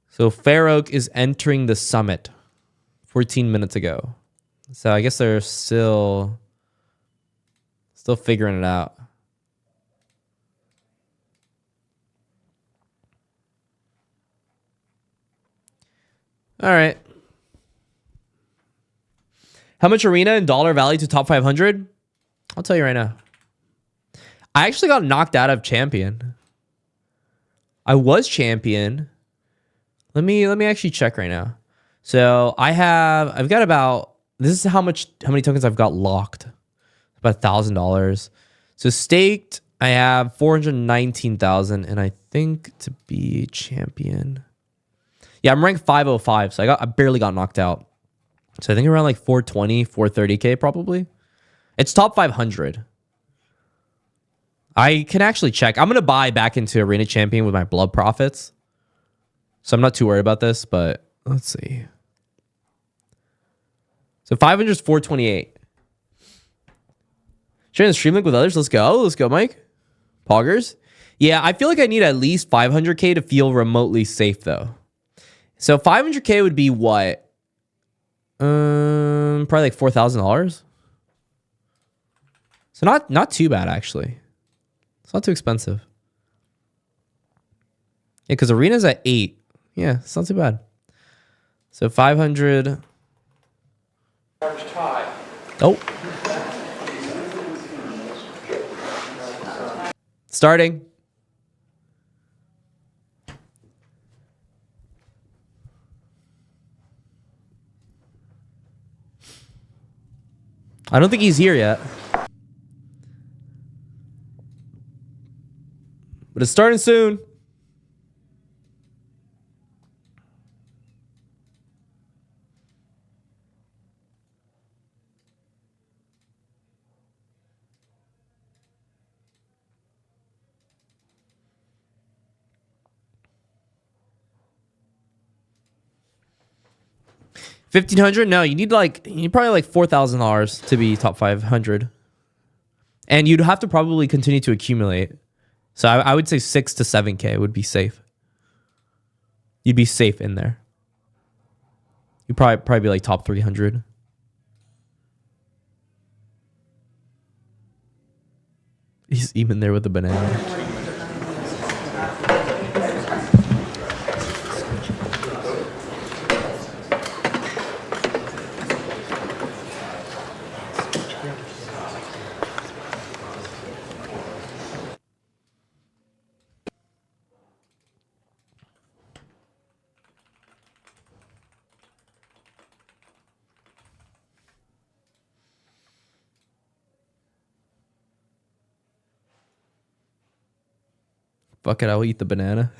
S1: So Fair Oak is entering the summit 14 minutes ago. So I guess they're still figuring it out. All right. How much arena and dollar value to top 500? I'll tell you right now. I actually got knocked out of champion. I was champion. Let me actually check right now. So I've got about, this is how many tokens I've got locked. About $1,000. So staked, I have 419,000, and I think to be champion. Yeah, I'm ranked 505, so I barely got knocked out. So I think around like 420, 430K probably. It's top 500. I can actually check. I'm going to buy back into Arena Champion with my blood profits. So I'm not too worried about this, but let's see. So 500 is 428. Sharing the stream link with others. Let's go. Let's go, Mike. Poggers. Yeah, I feel like I need at least 500K to feel remotely safe, though. So 500K would be what? Probably like $4,000. So not too bad, actually. It's not too expensive. Yeah, because Arena's at 8. Yeah, it's not too bad. So 500. Oh. Starting. I don't think he's here yet. But it's starting soon. $1,500? No, you need probably like $4,000 to be top 500. And you'd have to probably continue to accumulate. So I would say 6 to 7K would be safe. You'd be safe in there. You'd probably be like top 300. He's even there with the banana. Fuck it, I'll eat the banana.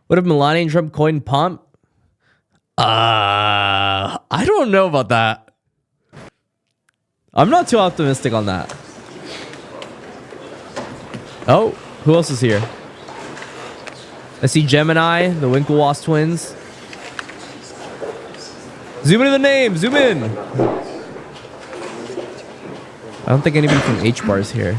S1: What if Melania and Trump coin pump? I don't know about that. I'm not too optimistic on that. Oh, who else is here? I see Gemini, the Winklevoss twins. Zoom into the name. Zoom in. I don't think anybody from HBAR is here.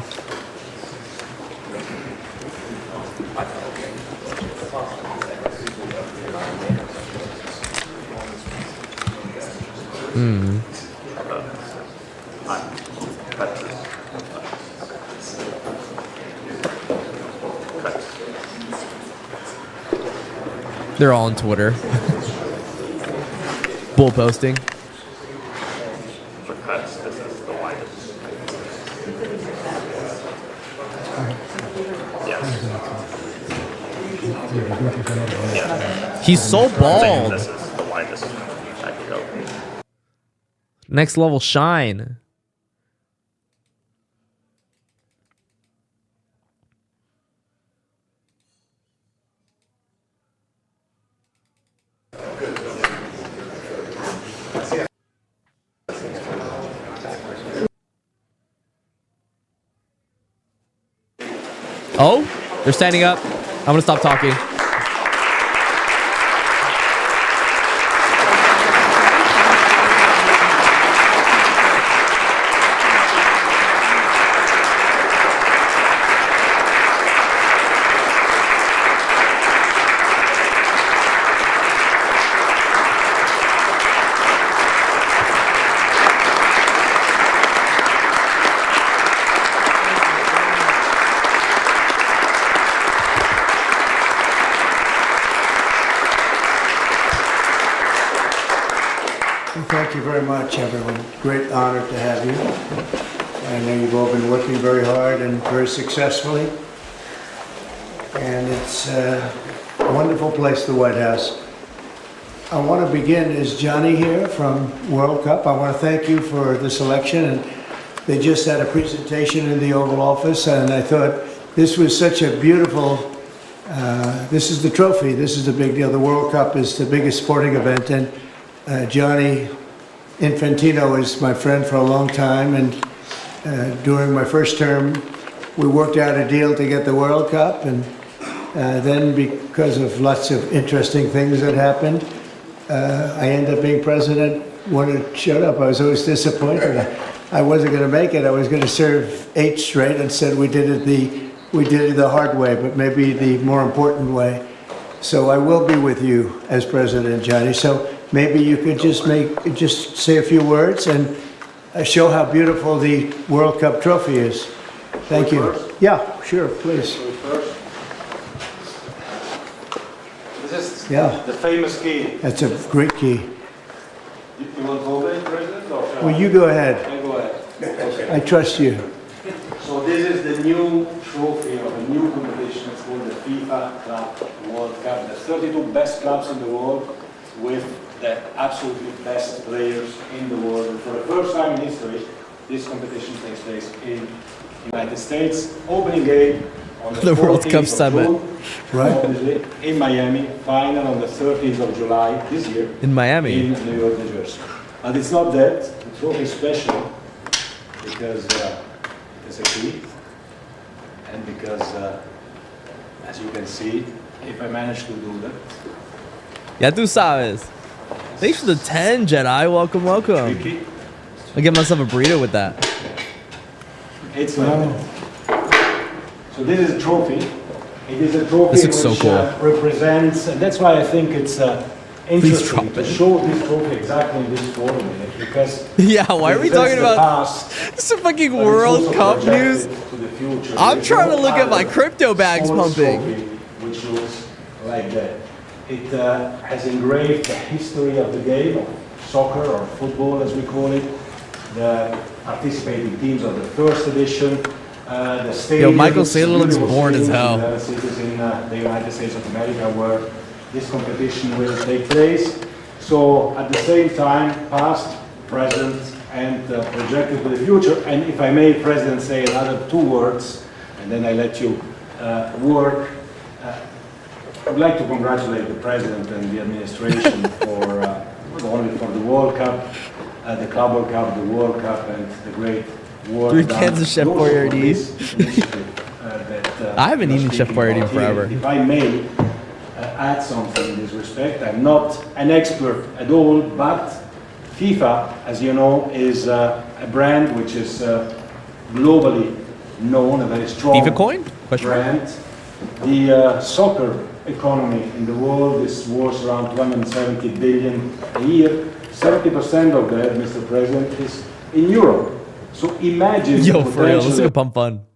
S1: They're all on Twitter. Bull posting. He's so bald.
S6: This is the widest I can go.
S1: Next level shine. Oh, they're standing up. I'm gonna stop talking.
S3: Thank you very much, everyone. Great honor to have you. I know you've all been working very hard and very successfully. And it's a wonderful place, the White House. I want to begin, is Johnny here from World Cup? I want to thank you for the selection. And they just had a presentation in the Oval Office, and I thought this was such a beautiful, this is the trophy, this is the big deal. The World Cup is the biggest sporting event, and Johnny Infantino is my friend for a long time, and during my first term, we worked out a deal to get the World Cup, and then because of lots of interesting things that happened, I ended up being president. When it showed up, I was always disappointed. I wasn't going to make it. I was going to serve 8 straight, and said we did it the hard way, but maybe the more important way. So I will be with you as president, Johnny. So maybe you could just say a few words and show how beautiful the World Cup trophy is. Thank you. Yeah, sure, please.
S2: This is
S3: Yeah,
S2: the famous key.
S3: that's a great key.
S2: You want to hold it, President? Or shall
S3: Well, you go ahead.
S2: I go ahead. Okay.
S3: I trust you.
S2: So this is the new trophy of a new competition. It's called the FIFA Club World Cup. The 32 best clubs in the world with the absolutely best players in the world. And for the first time in history, this competition takes place in the United States. Opening game on the
S1: World
S2: 14th
S1: Cup
S2: of
S1: Summit.
S2: June,
S3: Right.
S2: obviously, in Miami. Final on the 13th of July this year.
S1: In Miami.
S2: In New York, New Jersey. But it's not that. The trophy is special because it's a key, and because, as you can see, if I manage to do that,
S1: Ya tú sabes. Thanks for the 10, Jedi. Welcome, welcome.
S2: tricky,
S1: I'll get myself a burrito with that.
S2: it's like that. So this is a trophy. It is a trophy
S1: This looks so
S2: which
S1: cool.
S2: represents, and that's why I think it's interesting
S1: drop
S2: to
S1: it.
S2: show this trophy exactly in this form, because
S1: Yeah, why are we talking about
S2: past,
S1: this is fucking
S2: but it's
S1: World
S2: also
S1: Cup
S2: projected
S1: news?
S2: to the future.
S1: I'm
S2: There's
S1: trying to
S2: no
S1: look at my
S2: other
S1: crypto bags
S2: sports
S1: pumping.
S2: trophy which looks like that. It has engraved the history of the game, of soccer or football as we call it, the participating teams of the first edition, the stadiums.
S1: Michael Saylor looks
S2: beautiful
S1: bored as
S2: stadiums
S1: hell.
S2: in the cities in the United States of America where this competition will take place. So at the same time, past, present, and projected to the future. And if I may, President, say another 2 words, and then I let you work. I would like to congratulate the President and the administration for not only for the World Cup, the Club World Cup, the World Cup, and the great work
S1: 3
S2: done,
S1: cans of Chef
S2: but also for
S1: Boyardee.
S2: this initiative, that,
S1: I haven't
S2: we're
S1: eaten Chef
S2: speaking
S1: Boyardee
S2: about
S1: in forever.
S2: here. If I may add something in this respect, I'm not an expert at all, but FIFA, as you know, is a brand which is globally known, a very strong
S1: FIFA coin? Question mark?
S2: brand. The soccer economy in the world is worth around 270 billion a year. 70% of that, Mr. President, is in Europe. So imagine
S1: Yo,
S2: the
S1: for real, this is
S2: potential
S1: a pump fun.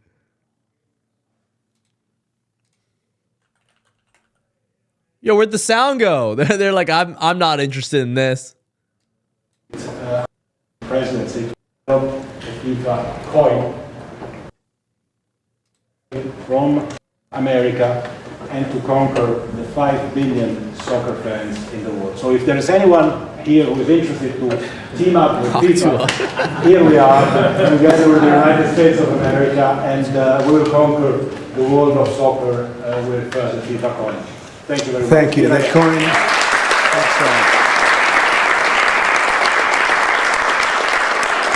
S1: Yo, where'd the sound go? They're like, I'm not interested in this.
S2: presidency of the FIFA coin from America and to conquer the 5 billion soccer fans in the world. So if there is anyone here who is interested to team up with FIFA, here we are, together with the United States of America, and we will conquer the world of soccer with the FIFA coin. Thank you very much.
S3: Thank you. That coin,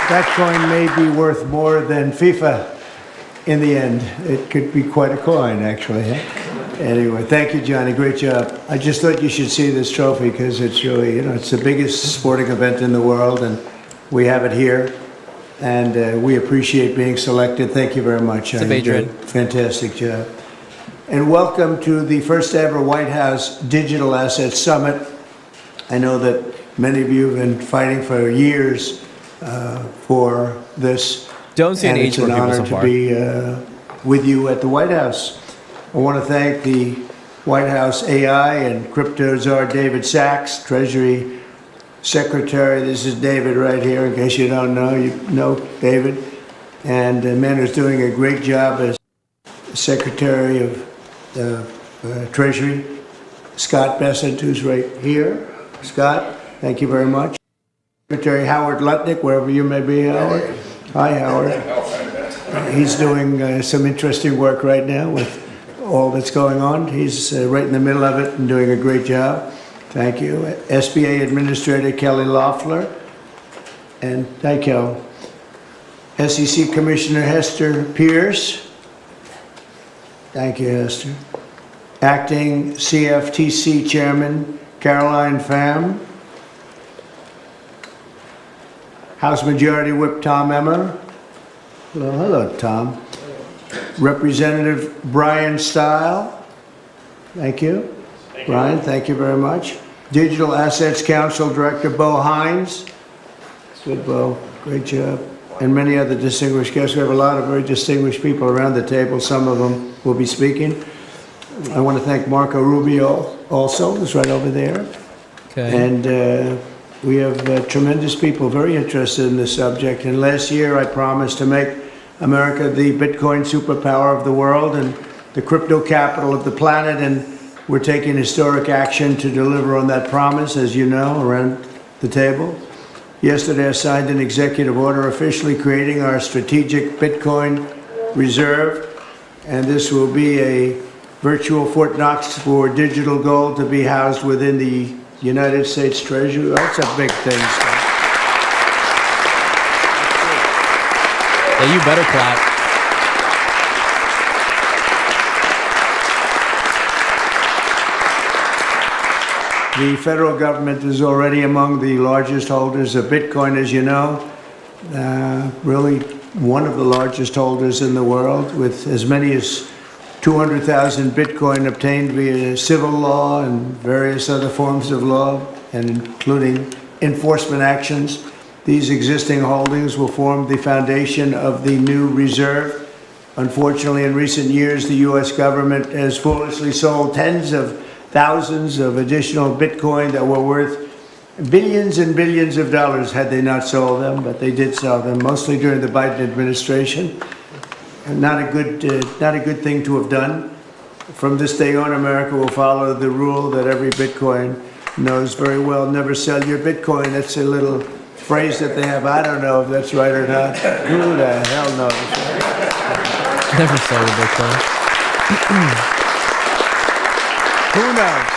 S3: that coin may be worth more than FIFA in the end. It could be quite a coin, actually. Anyway, thank you, Johnny. Great job. I just thought you should see this trophy because it's really, it's the biggest sporting event in the world, and we have it here. And we appreciate being selected. Thank you very much.
S1: It's a Adrian.
S3: Fantastic job. And welcome to the first ever White House Digital Assets Summit. I know that many of you have been fighting for years for this.
S1: Don't see
S3: and
S1: any
S3: it's
S1: age
S3: an
S1: for people
S3: honor
S1: so far.
S3: to be with you at the White House. I want to thank the White House AI and crypto czar David Sachs, Treasury Secretary. This is David right here, in case you don't know. You know David. And a man who's doing a great job as Secretary of Treasury, Scott Bessent, who's right here. Scott, thank you very much. Secretary Howard Lutnick, wherever you may be, Howard. Hi, Howard. He's doing some interesting work right now with all that's going on. He's right in the middle of it and doing a great job. Thank you. SBA Administrator Kelly Loeffler. And thank you. SEC Commissioner Hester Pierce. Thank you, Hester. Acting CFTC Chairman Caroline Pham. House Majority Whip Tom Emmer. Well, hello, Tom. Representative Brian Stile. Thank you. Brian, thank you very much. Digital Assets Council Director Bo Hines. Good, Bo. Great job. And many other distinguished guests. We have a lot of very distinguished people around the table. Some of them will be speaking. I want to thank Marco Rubio also, who's right over there.
S1: Okay.
S3: And we have tremendous people very interested in this subject. And last year I promised to make America the Bitcoin superpower of the world and the crypto capital of the planet. And we're taking historic action to deliver on that promise, as you know, around the table. Yesterday, I signed an executive order officially creating our strategic Bitcoin reserve. And this will be a virtual Fort Knox for digital gold to be housed within the United States Treasury. That's a big thing, Scott.
S1: Yeah, you better clap.
S3: The federal government is already among the largest holders of Bitcoin, as you know. Really one of the largest holders in the world, with as many as 200,000 Bitcoin obtained via civil law and various other forms of law, and including enforcement actions. These existing holdings will form the foundation of the new reserve. Unfortunately, in recent years, the U.S. government has foolishly sold tens of thousands of additional Bitcoin that were worth billions and billions of dollars had they not sold them, but they did sell them, mostly during the Biden administration. Not a good thing to have done. From this day on, America will follow the rule that every Bitcoin knows very well: never sell your Bitcoin. That's a little phrase that they have. I don't know if that's right or not. Who the hell knows?
S1: Never sell your Bitcoin.
S3: Who knows?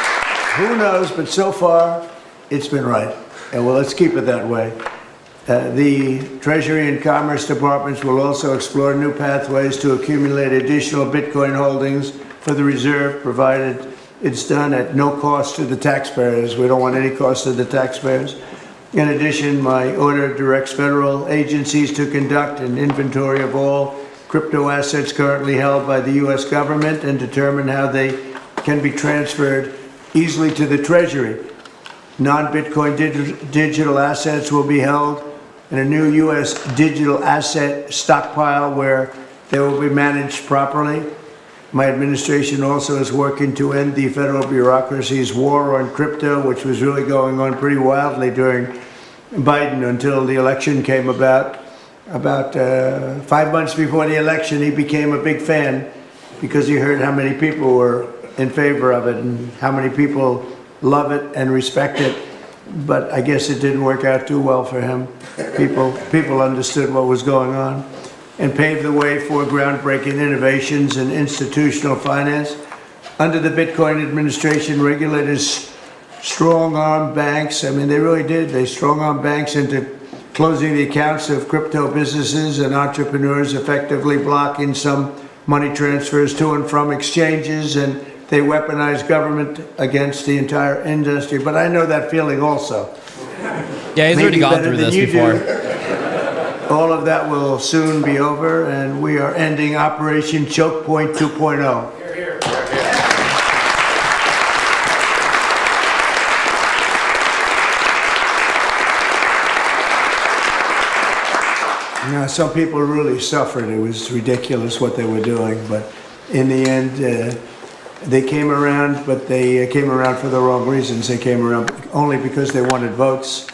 S3: Who knows? But so far, it's been right. And well, let's keep it that way. The Treasury and Commerce Departments will also explore new pathways to accumulate additional Bitcoin holdings for the reserve, provided it's done at no cost to the taxpayers. We don't want any cost to the taxpayers. In addition, my order directs federal agencies to conduct an inventory of all crypto assets currently held by the U.S. government and determine how they can be transferred easily to the Treasury. Non-Bitcoin digital assets will be held in a new U.S. digital asset stockpile where they will be managed properly. My administration also is working to end the federal bureaucracy's war on crypto, which was really going on pretty wildly during Biden until the election came about. About 5 months before the election, he became a big fan because he heard how many people were in favor of it and how many people love it and respect it. But I guess it didn't work out too well for him. People understood what was going on and paved the way for groundbreaking innovations in institutional finance. Under the Bitcoin administration, regulators strong-armed banks. I mean, they really did. They strong-armed banks into closing the accounts of crypto businesses and entrepreneurs, effectively blocking some money transfers to and from exchanges, and they weaponized government against the entire industry. But I know that feeling also.
S1: Yeah, he's already gone through this before.
S3: All of that will soon be over, and we are ending Operation Choke Point 2.0. Now, some people really suffered. It was ridiculous what they were doing, but in the end, they came around, but they came around for the wrong reasons. They came around only because they wanted votes,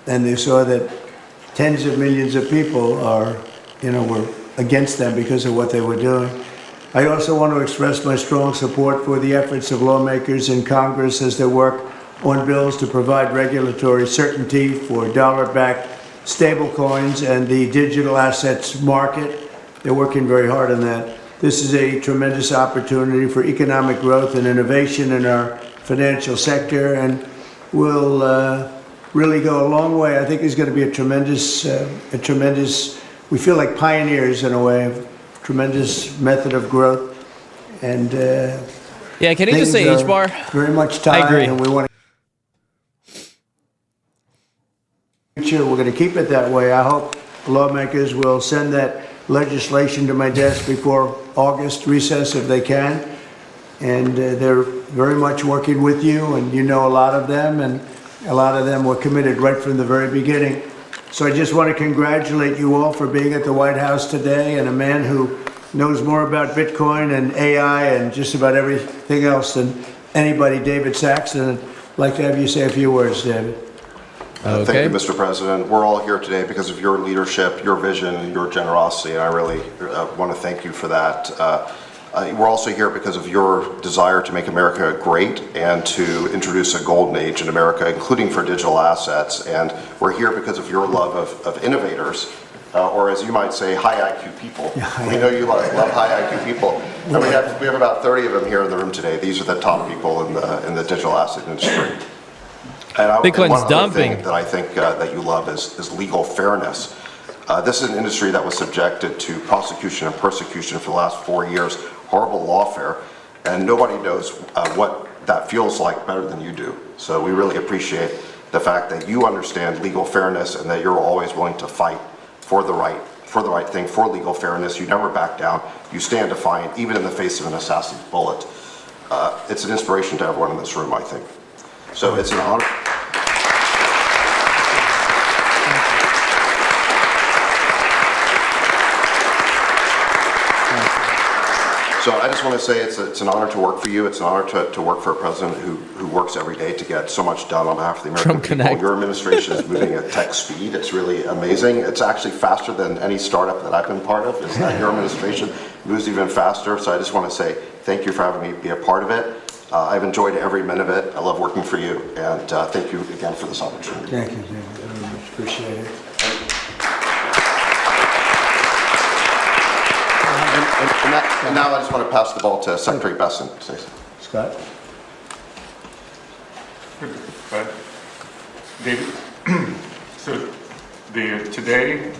S3: and they saw that tens of millions of people were against them because of what they were doing. I also want to express my strong support for the efforts of lawmakers in Congress as they work on bills to provide regulatory certainty for dollar-backed stablecoins and the digital assets market. They're working very hard on that. This is a tremendous opportunity for economic growth and innovation in our financial sector, and will really go a long way. I think there's going to be a tremendous, we feel like pioneers in a way, of tremendous method of growth. And
S1: yeah, can you just say HBAR?
S3: Very much time.
S1: I agree.
S3: And we want to. We're going to keep it that way. I hope lawmakers will send that legislation to my desk before August recess if they can. And they're very much working with you, and you know a lot of them, and a lot of them were committed right from the very beginning. So I just want to congratulate you all for being at the White House today, and a man who knows more about Bitcoin and AI and just about everything else than anybody, David Saxton. I'd like to have you say a few words, David.
S7: Okay. Thank you, Mr. President. We're all here today because of your leadership, your vision, and your generosity, and I really want to thank you for that. We're also here because of your desire to make America great and to introduce a golden age in America, including for digital assets. And we're here because of your love of innovators, or as you might say, high IQ people. We know you love high IQ people. And we have about 30 of them here in the room today. These are the top people in the digital asset industry.
S1: Bitcoin's
S7: one
S1: dumping.
S7: other thing that I think that you love is legal fairness. This is an industry that was subjected to prosecution and persecution for the last 4 years, horrible lawfare, and nobody knows what that feels like better than you do. So we really appreciate the fact that you understand legal fairness and that you're always willing to fight for the right thing, for legal fairness. You never back down. You stand defiant, even in the face of an assassin's bullet. It's an inspiration to everyone in this room, I think. So it's an honor. So I just want to say it's an honor to work for you. It's an honor to work for a president who works every day to get so much done on behalf of the American people. Your administration is moving at tech speed. It's really amazing. It's actually faster than any startup that I've been part of. Is that your administration moves even faster. So I just want to say thank you for having me be a part of it. I've enjoyed every minute of it. I love working for you, and thank you again for this opportunity.
S3: Thank you, David. I very much appreciate it.
S7: And now I just want to pass the ball to Secretary Besson.
S3: Scott?
S8: David, so today,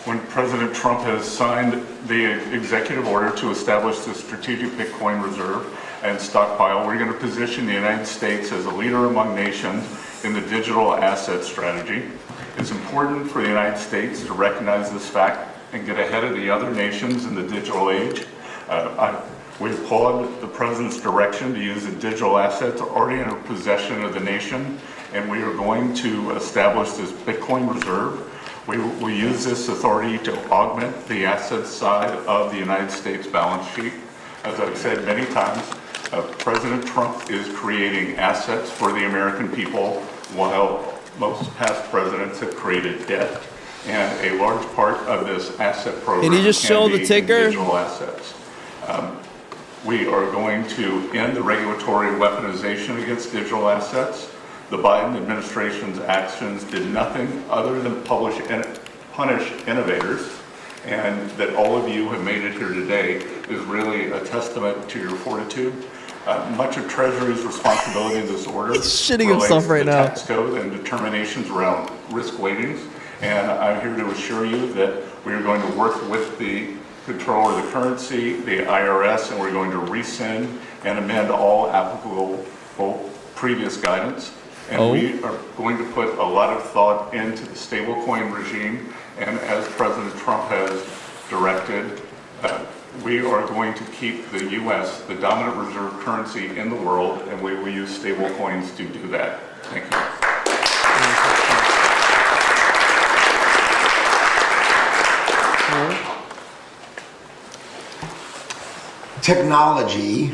S8: when President Trump has signed the executive order to establish the strategic Bitcoin reserve and stockpile, we're going to position the United States as a leader among nations in the digital asset strategy. It's important for the United States to recognize this fact and get ahead of the other nations in the digital age. We applaud the President's direction to use the digital assets already in possession of the nation, and we are going to establish this Bitcoin reserve. We use this authority to augment the asset side of the United States balance sheet. As I've said many times, President Trump is creating assets for the American people, while most past presidents have created debt. And a large part of this asset program
S1: Can you just show the
S8: be
S1: ticker?
S8: in digital assets. We are going to end the regulatory weaponization against digital assets. The Biden administration's actions did nothing other than punish innovators, and that all of you have made it here today is really a testament to your fortitude. Much of Treasury's responsibility in this order
S1: He's shitting himself right
S8: to the
S1: now.
S8: tax code and determinations around risk weightings, and I'm here to assure you that we are going to work with the Controller of the Currency, the IRS, and we're going to rescind and amend all applicable previous guidance. And we are going to put a lot of thought into the stablecoin regime, and as President Trump has directed, we are going to keep the U.S. the dominant reserve currency in the world, and we will use stablecoins to do that. Thank you.
S9: Technology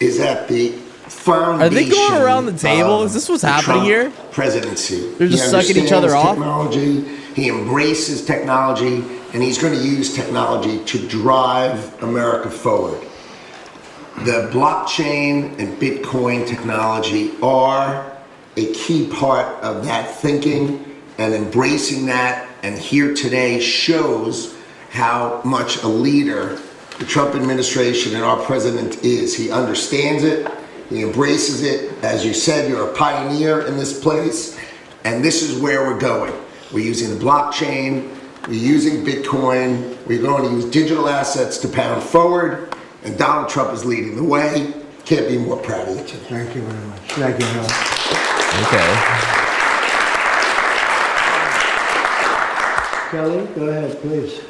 S9: is at the foundation.
S1: Are they going around the table?
S9: of
S1: Is this what's
S9: the
S1: happening
S9: Trump
S1: here?
S9: Presidency.
S1: They're just
S9: He
S1: sucking each other
S9: understands
S1: off?
S9: Technology. He embraces technology, and he's going to use technology to drive America forward. The blockchain and Bitcoin technology are a key part of that thinking, and embracing that, and here today shows how much a leader the Trump administration and our president is. He understands it, he embraces it. As you said, you're a pioneer in this place, and this is where we're going. We're using the blockchain, we're using Bitcoin, we're going to use digital assets to pound forward, and Donald Trump is leading the way. Can't be more proud of you today.
S3: Thank you very much. Thank you, Howard.
S1: Okay.
S3: Kelly, go ahead, please.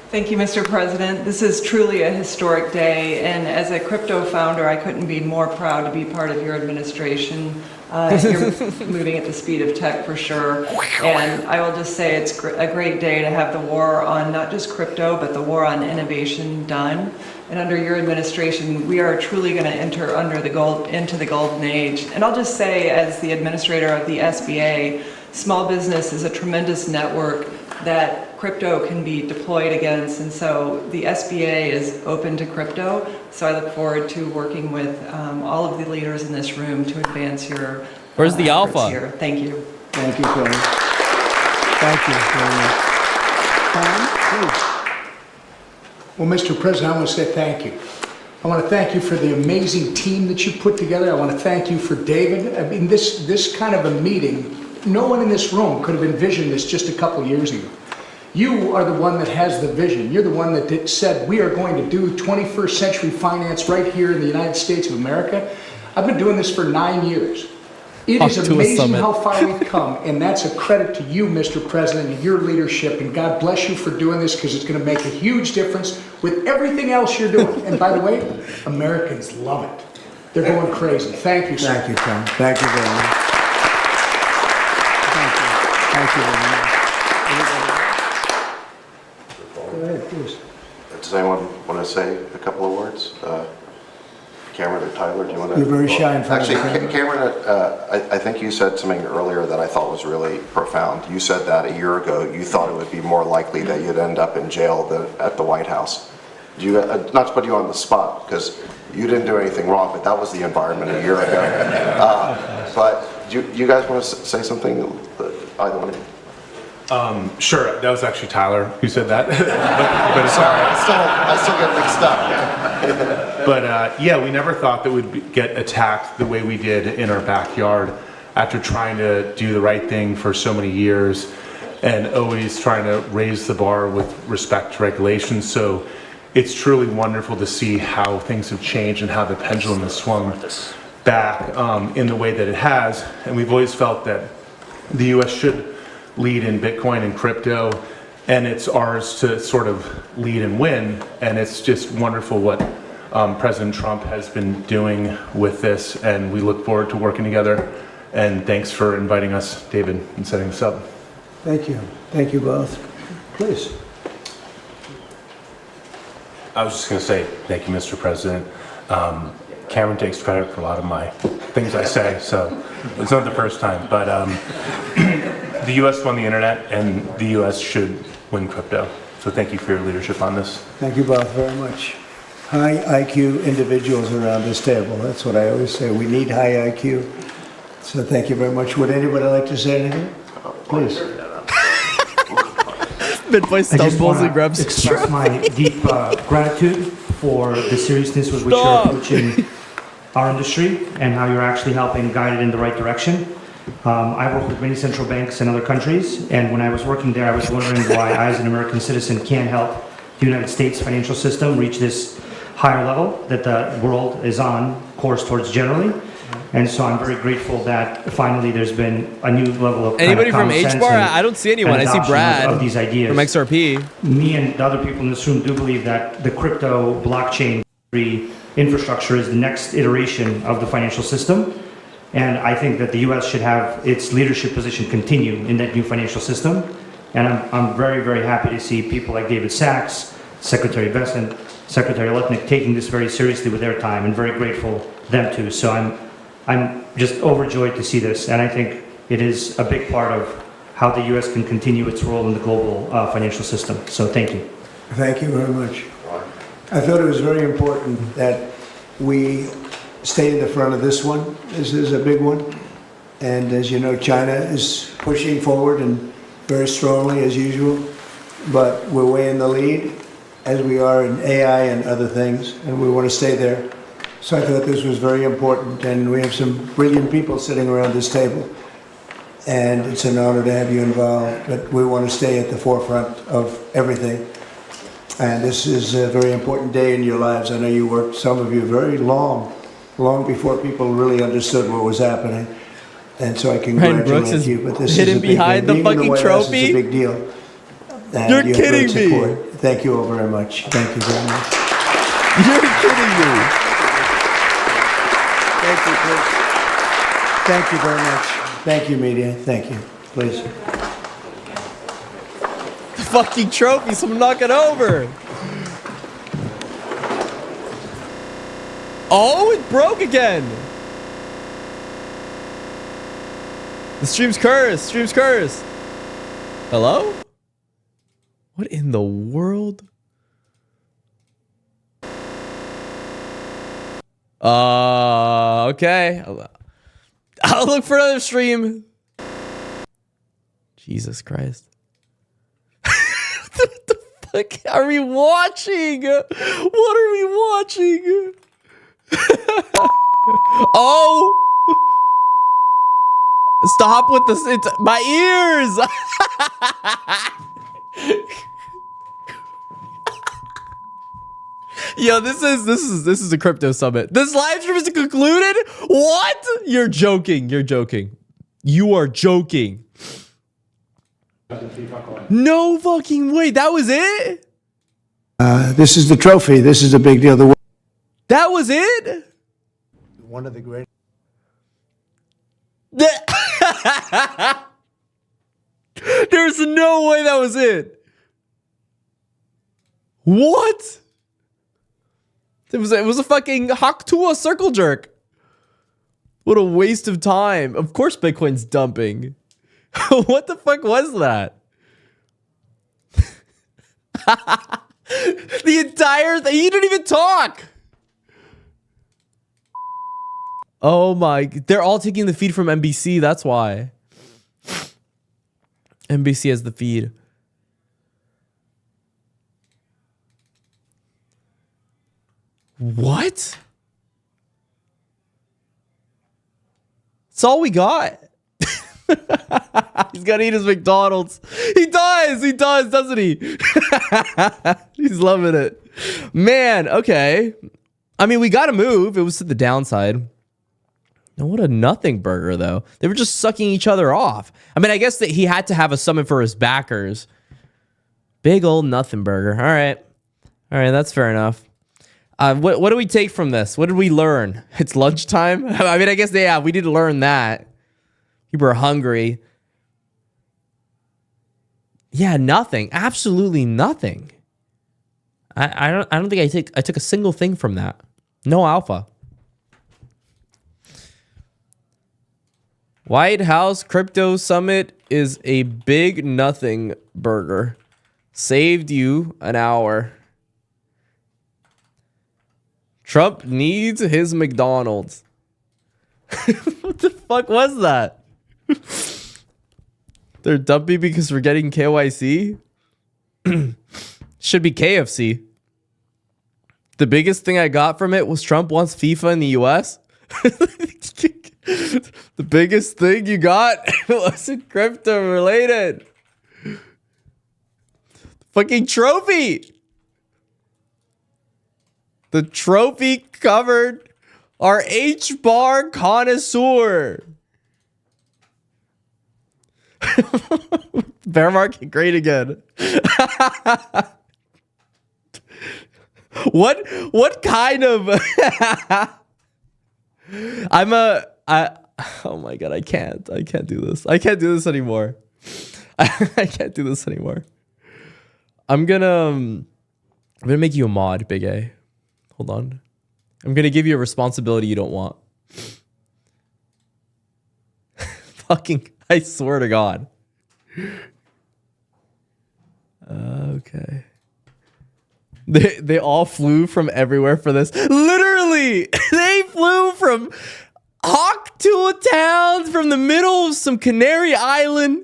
S10: Thank you, Mr. President. This is truly a historic day, and as a crypto founder, I couldn't be more proud to be part of your administration. You're moving at the speed of tech for sure, and I will just say it's a great day to have the war on not just crypto, but the war on innovation done. And under your administration, we are truly going to enter into the golden age. And I'll just say, as the administrator of the SBA, small business is a tremendous network that crypto can be deployed against, and so the SBA is open to crypto. So I look forward to working with all of the leaders in this room to advance your
S1: Where's the
S10: efforts
S1: alpha?
S10: here. Thank you.
S3: Thank you, Kelly. Thank you very much. Tom, please. Well, Mr. President, I want to say thank you. I want to thank you for the amazing team that you put together. I want to thank you for David. I mean, this kind of a meeting, no one in this room could have envisioned this just a couple years ago. You are the one that has the vision. You're the one that said, we are going to do 21st century finance right here in the United States of America. I've been doing this for 9 years. It is amazing how far we've come, and that's a credit to you, Mr. President, and your leadership, and God bless you for doing this, because it's going to make a huge difference with everything else you're doing. And by the way, Americans love it. They're going crazy. Thank you, sir.
S11: Thank you, Tom. Thank you very much. Thank you. Thank you very much.
S3: Go ahead, please.
S7: Does anyone want to say a couple of words? Cameron or Tyler, do you want to?
S3: You're very shy in front of the
S7: Actually,
S3: camera.
S7: Cameron, I think you said something earlier that I thought was really profound. You said that a year ago you thought it would be more likely that you'd end up in jail than at the White House. Do you, not to put you on the spot, because you didn't do anything wrong, but that was the environment a year ago. But do you guys want to say something, either one of you?
S12: Sure, that was actually Tyler who said that. but
S7: Sorry, I still get mixed up.
S12: But yeah, we never thought that we'd get attacked the way we did in our backyard after trying to do the right thing for so many years and always trying to raise the bar with respect to regulations. So it's truly wonderful to see how things have changed and how the pendulum has swung back in the way that it has. And we've always felt that the U.S. should lead in Bitcoin and crypto, and it's ours to sort of lead and win. And it's just wonderful what President Trump has been doing with this, and we look forward to working together. And thanks for inviting us, David, and setting this up.
S3: Thank you. Thank you both. Please.
S12: I was just going to say, thank you, Mr. President. Cameron takes credit for a lot of my things I say, so it's not the first time. But the U.S. won the internet, and the U.S. should win crypto. So thank you for your leadership on this.
S3: Thank you both very much. High IQ individuals around this table. That's what I always say. We need high IQ. So thank you very much. Would anybody like to say anything? Please.
S1: Midway stumbles and grabs his
S13: express my deep gratitude for the seriousness with which you're approaching our industry and how you're actually helping guide it in the right direction. I work with many central banks in other countries, and when I was working there, I was wondering why I, as an American citizen, can't help the United States financial system reach this higher level that the world is on course towards generally. And so I'm very grateful that finally there's been a new level of
S1: anybody from
S13: common sense
S1: HBAR? I don't see anyone. I see Brad
S13: of these ideas
S1: from XRP.
S13: Me and the other people in this room do believe that the crypto blockchain infrastructure is the next iteration of the financial system. And I think that the U.S. should have its leadership position continue in that new financial system. And I'm very, very happy to see people like David Sachs, Secretary Bessent, Secretary Lutnick taking this very seriously with their time, and very grateful them too. So I'm just overjoyed to see this, and I think it is a big part of how the U.S. can continue its role in the global financial system. So thank you.
S3: Thank you very much. I thought it was very important that we stay in the front of this one. This is a big one. And as you know, China is pushing forward and very strongly as usual. But we're way in the lead, as we are in AI and other things, and we want to stay there. So I thought this was very important, and we have some brilliant people sitting around this table. And it's an honor to have you involved, but we want to stay at the forefront of everything. And this is a very important day in your lives. I know you worked, some of you, very long before people really understood what was happening. And so I congratulate you. But this is
S1: hidden behind the fucking trophy.
S3: It's a big deal. And
S1: You're
S3: you have great
S1: kidding me.
S3: support. Thank you all very much. Thank you very much.
S1: You're kidding me.
S3: Thank you, Chris. Thank you very much. Thank you, media. Thank you. Please.
S1: The fucking trophy, so knock it over. Oh, it broke again. The stream's cursed. Stream's cursed. Hello? What in the world? Okay. I'll look for another stream. Jesus Christ. What the fuck are we watching? What are we watching? Oh! Stop with this. It's my ears. Yo, this is a crypto summit. This live stream is concluded? What? You're joking. You're joking. You are joking. No fucking way. That was it?
S3: This is the trophy. This is a big deal.
S1: That was it?
S3: One of the great.
S1: There's no way that was it. What? It was a fucking Haktua circle jerk. What a waste of time. Of course Bitcoin's dumping. What the fuck was that? The entire thing. You didn't even talk. Oh my. They're all taking the feed from NBC. That's why. NBC has the feed. What? That's all we got. He's gotta eat his McDonald's. He does, doesn't he? He's loving it. Man, okay. I mean, we gotta move. It was to the downside. No, what a nothing burger, though. They were just sucking each other off. I mean, I guess that he had to have a summit for his backers. Big old nothing burger. All right. All right, that's fair enough. What do we take from this? What did we learn? It's lunchtime? I mean, I guess, yeah, we did learn that. People are hungry. Yeah, nothing. Absolutely nothing. I don't think I took a single thing from that. No alpha. White House Crypto Summit is a big nothing burger. Saved you an hour. Trump needs his McDonald's. What the fuck was that? They're dumpy because we're getting KYC? Should be KFC. The biggest thing I got from it was Trump wants FIFA in the US. The biggest thing you got wasn't crypto related. Fucking trophy. The trophy covered our HBAR connoisseur. Bear market great again. What kind of oh my god, I can't do this. I can't do this anymore. I can't do this anymore. I'm gonna make you a mod, Big A. Hold on. I'm gonna give you a responsibility you don't want. Fucking, I swear to God. Okay. They all flew from everywhere for this. Literally, they flew from Hawktua Towns, from the middle of some Canary Island,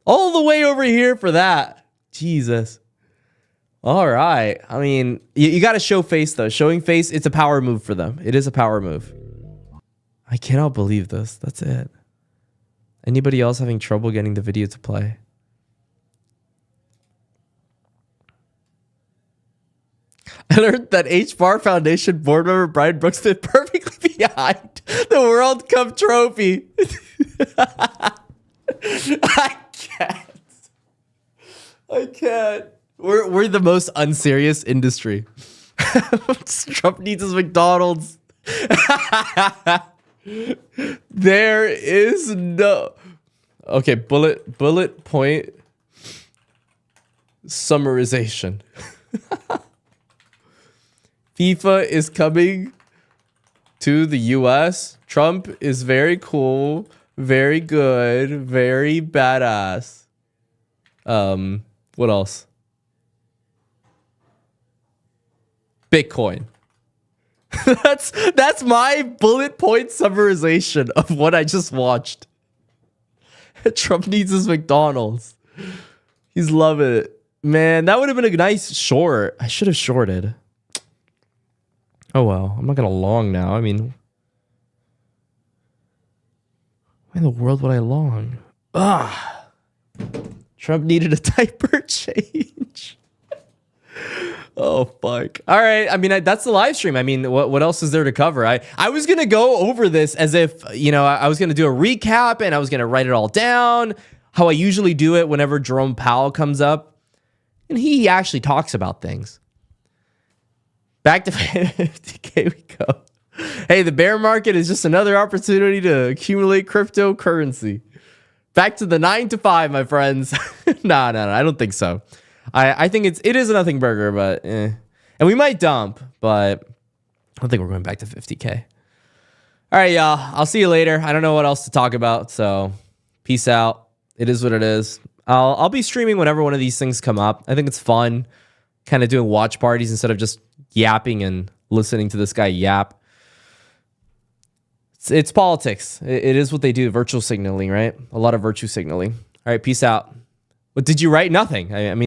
S1: all the way over here for that. Jesus. All right. I mean, you got to show face, though. Showing face, it's a power move for them. It is a power move. I cannot believe this. That's it. Anybody else having trouble getting the video to play? I learned that HBAR Foundation board member Brian Brooks fit perfectly behind the World Cup trophy. I can't. We're the most unserious industry. Trump needs his McDonald's. There is no... Okay, bullet point summarization. FIFA is coming to the US. Trump is very cool, very good, very badass. What else? Bitcoin. That's my bullet point summarization of what I just watched. Trump needs his McDonald's. He's loving it. Man, that would have been a nice short. I should have shorted. Oh well, I'm not gonna long now. I mean, why in the world would I long? Trump needed a diaper change. Oh fuck. All right. I mean, that's the live stream. I mean, what else is there to cover? I was gonna go over this as if, you know, I was gonna do a recap and I was gonna write it all down, how I usually do it whenever Jerome Powell comes up, and he actually talks about things. Back to 50K we go. Hey, the bear market is just another opportunity to accumulate cryptocurrency. Back to the 9 to 5, my friends. No, I don't think so. I think it is a nothing burger, but and we might dump, but I don't think we're going back to 50K. All right, y'all. I'll see you later. I don't know what else to talk about, so peace out. It is what it is. I'll be streaming whenever one of these things come up. I think it's fun, kind of doing watch parties instead of just yapping and listening to this guy yap. It's politics. It is what they do. Virtual signaling, right? A lot of virtue signaling. All right, peace out. What did you write? Nothing. I mean.